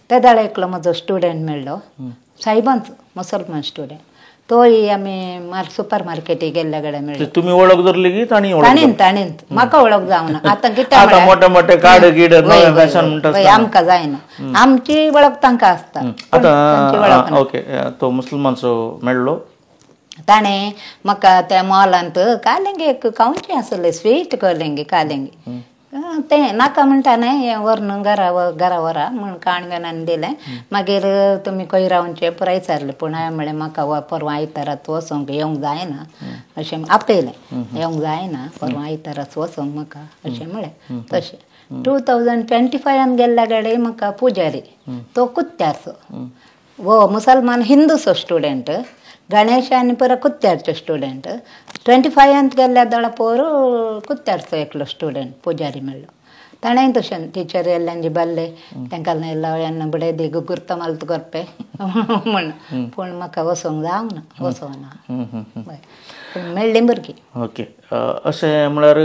त्या दाळा एकलो म्हजो स्टुडंट मेळ्ळो सायबांचो मुसलमान स्टुडंट. तोय आमी सुपर मार्केटीक गेल्ल्या कडेन मेळ्ळो. तुमी वळख धरली की ताणीन म्हाका वळख जावना. आतां कितें आमकां जायना आमची वळख तांकां आसता. ओके तो मुसलमानचो मेळ्ळो. ताणें म्हाका त्या मॉलांत कालिंगी एक खावचें आसलें स्वीट कलिंगी कालिंगी तें नाका म्हणटाने हें व्हरून घरा व्हरा म्हूण काणवेनान दिलें. मागीर तुमी खंय रावनचें पुराय विचारलें पूण हांवें म्हणलें म्हाका परवां आयताराच वचोंक येवंक जायना अशें आपयलें. येवंक जायना परवां आयताराच वचोंक म्हाका अशें म्हळें. तशें 2025 गेल्ल्या कडेन म्हाका पुजारी तो कुत्त्याचो वो मुसलमान हिंदूचो स्टुडंट गणेश आनी पुरो कुत्त्यारचे स्टुडंट 25 गेल्ल्या दळा पोरू कुत्त्यारचो एकलो स्टुडंट पुजारी मेळ्ळो ताणें तशें टिचर येयल्ल्यांची बाल्ले तांकां येन्ना बडे देग गुर्त मालत करपे म्हण पूण म्हाका वसोंक जावंक ना वसोना पूण मेळ्ळीं भुरगीं. ओके अशें म्हळ्यार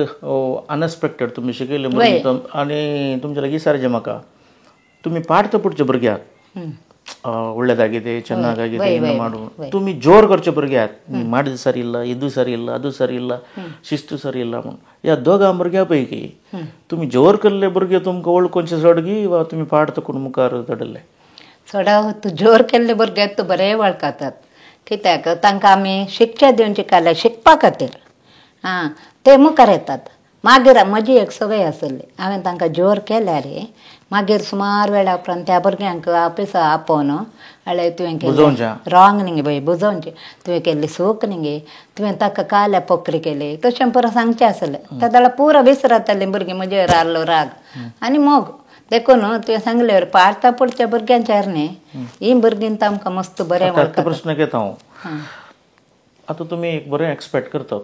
अनएक्सपेक्टेड तुमी शिकयले आनी तुमचे लागीं विचारचें म्हाका तुमी पाडतो पुडचे भुरगे आहात ಒಳ್ಳೆದಾಗಿದೆ ಚೆನ್ನಾಗಿದೆ ಏನು ಮಾಡು तुम्ही जोर करचे भुरगे आहात ಮಾಡಿದ ಸರಿ ಇಲ್ಲ ಇದು ಸರಿ ಇಲ್ಲ ಅದು ಸರಿ ಇಲ್ಲ शिस्त सरी ಇಲ್ಲ म्हणून या दोगा भुरग्यां पैकी तुम्ही जोर केल्ले भुरगे तुमकां वळखूनशे चडगी वा तुम्ही पाड तकून मुखार धडले? चडा जोर केल्ले भुरगे तूं बरे वळखतात कित्याक तांकां आमी शिक्षा दिवची काल्यार शिकपा खातीर ते मुखार येतात. मागीर म्हजी एक संवय आसली हांवें तांकां जोर केल्यार मागीर सुमार वेळा उपरांत त्या भुरग्यांक ऑफिसा आपोवन अळे तुवें केलें रॉंग न्ही बाय बुजोवचें तुवें केल्ली चूक न्ही तुवें ताका काल्या पोकरी केली तशें पुरो सांगचें आसलें. त्या वेळा पुरो विसरतालीं भुरगीं म्हजेर आसलो राग आनी मोग देखून तुवें सांगलें पाडटा पुडच्या भुरग्यांचेर न्ही ही भुरगीं तांकां मस्त बरें वळखता. प्रश्न घेता हांव आतां तुमी एक बरें एक्सपेक्ट करतात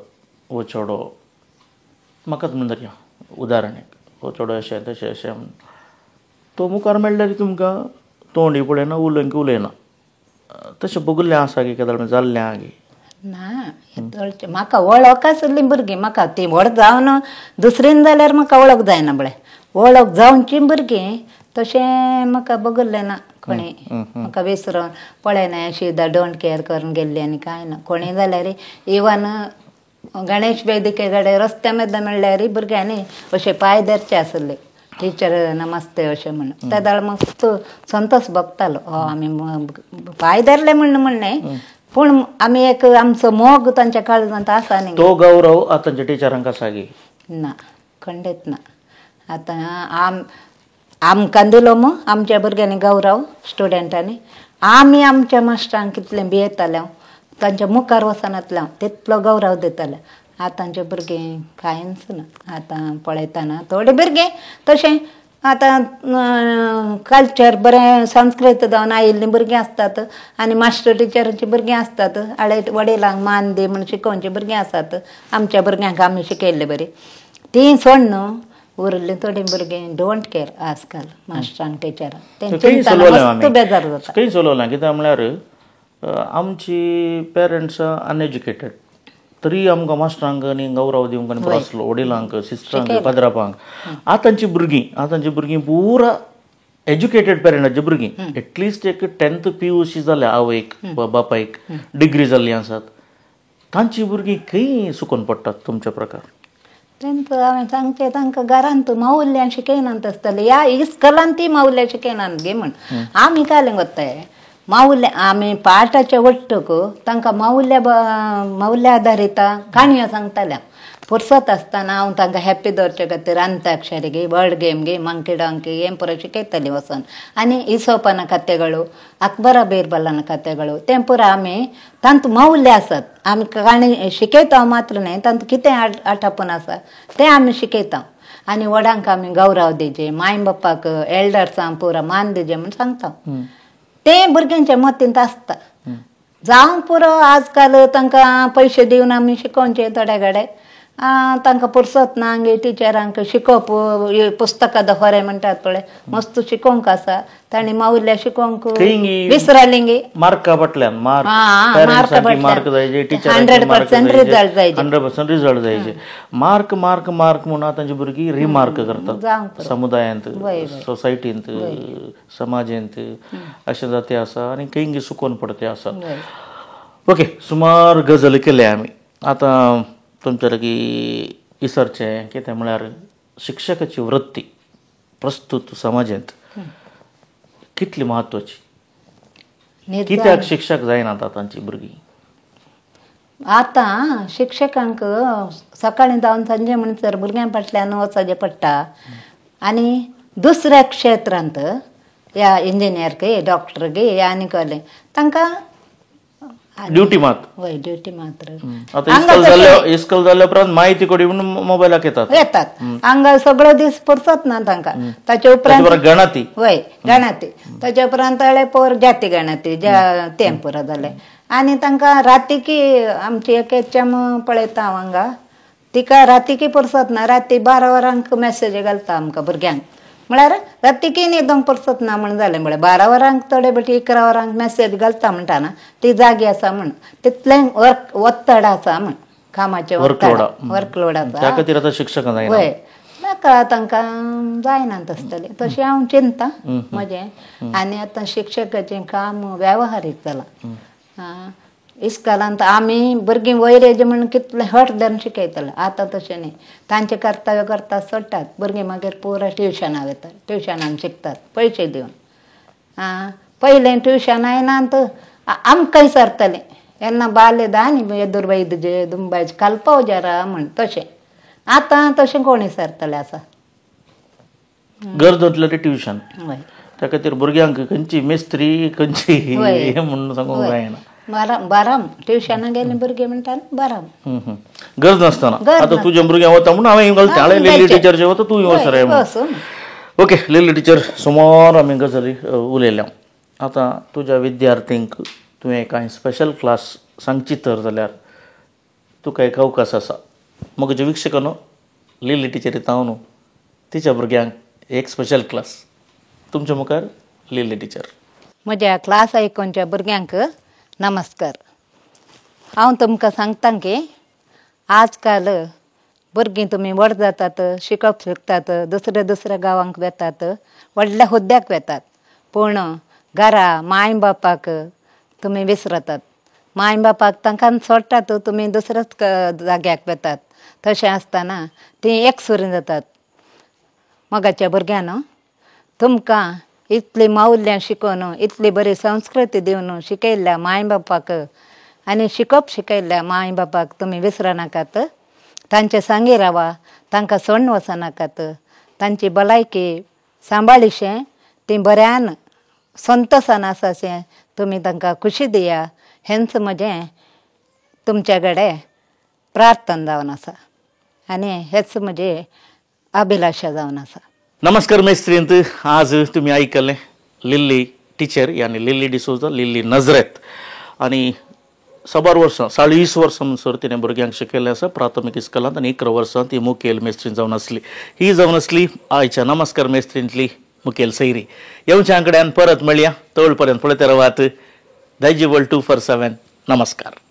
हो चेडो म्हाकाच म्हणून धरया उदाहरण एक हो चेडो अशें तशें अशें म्हणून तो मुखार मेळ्ळ्यार तुमकां तोंडी पळयना उलयंक उलयना तशें बगुल्लें आसा गे केदां जाल्लें आहा गे ना म्हाका वळख आसली भुरगीं म्हाका ती व्हड जावन दुसरीन जाल्यार म्हाका वळख जायना बळे वळख जावची भुरगीं तशें म्हाका बगुल्लें ना कोणी म्हाका विसरून पळयना शिदा डोंट केअर करून गेल्ली आनी कांय ना कोणी जाल्यार इवन गणेश वेदिके कडेन रस्त्या मेदा मेळ्ळ्यार भुरग्यांनी अशें पांय धरचे आसले टिचर नमस्ते अशें म्हणून त्या दाळ मस्त संतोश भोगतालो आमी पांय धरले म्हणणें पूण आमी एक आमचो मोग तांच्या काळजांत आसा न्ही तो गौरव आतांच्या टिचरांक आसा गे ना खंडीत ना. आतां आमकां दिलो आमच्या भुरग्यांनी गौरव स्टुडंटांनी आमी आमच्या मास्टरांक कितलें भियेताले तांच्या मुखार वचनातले तितलो गौरव दिताले. आतांचे भुरगीं कांयच ना. आतां पळयतना थोडे भुरगे तशें आतां कल्चर बरें संस्कृत जावन आयिल्लीं भुरगीं आसतात आनी मास्टर टिचरांची भुरगीं आसतात आळे वडिलांक मान दी म्हण शिकोवची भुरगीं आसात. आमच्या भुरग्यांक आमी शिकयल्ले बरी ती सोड न्हू उरल्लीं थोडीं भुरगीं डोंट केअर आजकाल मास्टरांक टिचरांक तेंची मस्त बेजार जाता. खंय चलोवना कित्याक म्हळ्यार आमची पेरंट्स अनएज्युकेटेड तरी आमकां मास्टरांक आनी गौरव दिवंक आनी आसलो वडिलांक सिस्टरांक पदरापांक आतांची भुरगीं पुरा एज्युकेटेड पेरंटाची भुरगीं एटलिस्ट एक 10th PUC जाल्या आवयक बापायक डिग्री जाल्लीं आसात तांची भुरगीं खंय सुकोन पडटात तुमच्या प्रकार? तेंकां हांवें सांगचें तांकां घरांत मावुल्ल्यान शिकयनात आसतलें ह्या इस्कलान ती मावुल्ल्या शिकयनात गे म्हण आमी कालें कोत्ताय मावुल्ल्या आमी पाठाचे वट्टक तांकां मावुल्ल्या आदारीत काणयो सांगताल्या फुरसत आसतना हांव तांकां हॅप्पी दवरचे खातीर अंताक्षरी गे वर्ड गेम गे मंकी डॉंकी हें पुरो शिकयतालीं वचोन आनी इसोपाना खातेಗಳು अकबरा बिरबलाना खातेಗಳು तें पुरो आमी तांत मावुल्ले आसात आमी काणी शिकयता मात्र न्ही तांत कितें आठापून आसा तें आमी शिकयता आनी व्हडांक आमी गौरव दिजे माय बापाक एल्डर्सांक पुरो मान दिजे म्हूण सांगता. तें भुरग्यांच्या मतींत आसता जावं पुरो आजकाल तांकां पयशे दिवन आमी शिकोवचें थोड्या घडे तांकां फुरसत ना गे टिचरांक शिकोवप पुस्तकां दफरे म्हणटात पळय मस्त शिकोवंक आसा तांणी मावुल्ल्या शिकोवंक विसरालीं गे मार्का फाटल्यान मार्क जायचे 100% रिजल्ट जायचे 100% रिजल्ट जायचे मार्क मार्क मार्क म्हणून आतांची भुरगीं रिमार्क करतात समुदायांत सोसायटींत समाजांत अशें जाती आसा आनी खंय सुकोन पडते आसा. ओके सुमार गजाली केले आमी आतां तुमचे लागीं विसरचें कितें म्हळ्यार शिक्षकाची वृत्ती प्रस्तुत समाजांत कितली म्हत्वाची कित्याक शिक्षक जायनात आतांची भुरगीं? आतां शिक्षकांक सकाळीं जावन सांजे म्हणसर भुरग्यां फाटल्यान वचचें पडटा आनी दुसऱ्या क्षेत्रांत या इंजिनियर गे डॉक्टर गे आनी कहलें तांकां ड्युटी मात वय ड्युटी मात्र इस्कल जाल्या उपरांत म्हायती कोडी म्हणून मोबायलाक येतात हांगा सगळो दीस फुरसत ना तांकां. ताचे उपरांत गणाती वय गणाती ताचे उपरांत पोर जाती गणाती तें पुरो जालें आनी तांकां रातीकी आमची एक चेम पळयता हांगा तिका रातीकी पुरसत ना राती 12 वरांक मॅसेज घालता आमकां भुरग्यांक म्हळ्यार रातीकी न्हिदोंक पुरसत ना म्हण जालें म्हळ्यार 12 वरांक थोडे बटी 11 वरांक मॅसेज घालता म्हणटाना ती जागी आसा म्हण तितलें वत्तड आसा म्हण कामाचें वर्कलोड आसा त्या खातीर आतां शिक्षकां जायना वय नाका तांकां जायना तसतलें तशें हांव चिंता म्हजें आनी आतां शिक्षकाचें काम वेवहारीक जालां इस्कॉलांत आमी भुरगीं वयर म्हण कितलें हट धरून शिकयतले आतां तशें न्ही तांचें कर्तव्य करता सोडटात भुरगीं मागीर पुरो ट्युशनाक वतात ट्युशनान शिकतात पयशे दिवन पयलें ट्युशन आयनात आमकां विसरतलें येन्ना बाल दा न्ही येदुरबाई तुजे दुंबायज कालपाव जरा म्हण तशें आतां तशें कोण विसरतलें आसा गरज म्हटल्यार ट्युशन हय त्या खातीर भुरग्यांक खंयची मेस्त्री खंयची हें म्हणून सांगूंक जायना बाराम ट्युशनाक गेलीं भुरगीं म्हणटाले बाराम गरज नासतना आतां तुज्या भुरग्यांक वता म्हणून हांवें घालता हांवें लिली टिचरचे वता तूं वचरे ओके लिली टीचर सुमार आमी गजाली उलयल्या आतां तुज्या विद्यार्थींक तुवें कांय स्पेशल क्लास सांगची तर जाल्यार तुका एक अवकाश आसा म्हजे विक्षकानो लिली टीचर येता न्हू तिच्या भुरग्यांक एक स्पेशल क्लास तुमच्या मुखार लिली टीचर म्हज्या क्लास आयकोनच्या भुरग्यांक नमस्कार हांव तुमकां सांगता की आजकाल भुरगीं तुमी व्हड जातात शिकप शिकतात दुसऱ्या गांवांक वेतात व्हडल्या हुद्द्याक वेतात पूण घरा माय बापाक तुमी विसरतात माय बापाक तांकां सोडटात तुमी दुसऱ्याच जाग्याक वेतात तशें आसतना तीं एकसुरी जातात मोगाच्या भुरग्यान तुमकां इतली मौल्ल्यां शिकोवन इतली बरी संस्कृती दिवन शिकयल्ल्या माय बापाक आनी शिकप शिकयल्ल्या माय बापाक तुमी विसरनाकात तांचे सांगी रावा तांकां सोडून वचनाकात तांची भलायकी सांबाळीशें तीं बऱ्यान संतोशान आसाशें तुमी तांकां खुशी दिया हेंच म्हजें तुमचे कडेन प्रार्थना जावन आसा आनी हेच म्हजें अभिलाशा जावन आसा नमस्कार मेस्त्रींत आज तुम्ही ऐकलें लिली टीचर यानी लिली डिसोजा लिली नजरेत आनी 12 वर्सां 20 वर्सां म्हणसर तिणें भुरग्यांक शिकयल्लें आसा प्राथमीक इस्कॉलांत आनी 11 वर्सां ती मुखेल मेस्त्रीन जावन आसली ही जावन आसली आयच्या नमस्कार मेस्त्रींतली मुखेल सैरी येवच्या कडेन परत मेळया तोळ पर्यंत पळयत रावात दैजिबल 247 नमस्कार.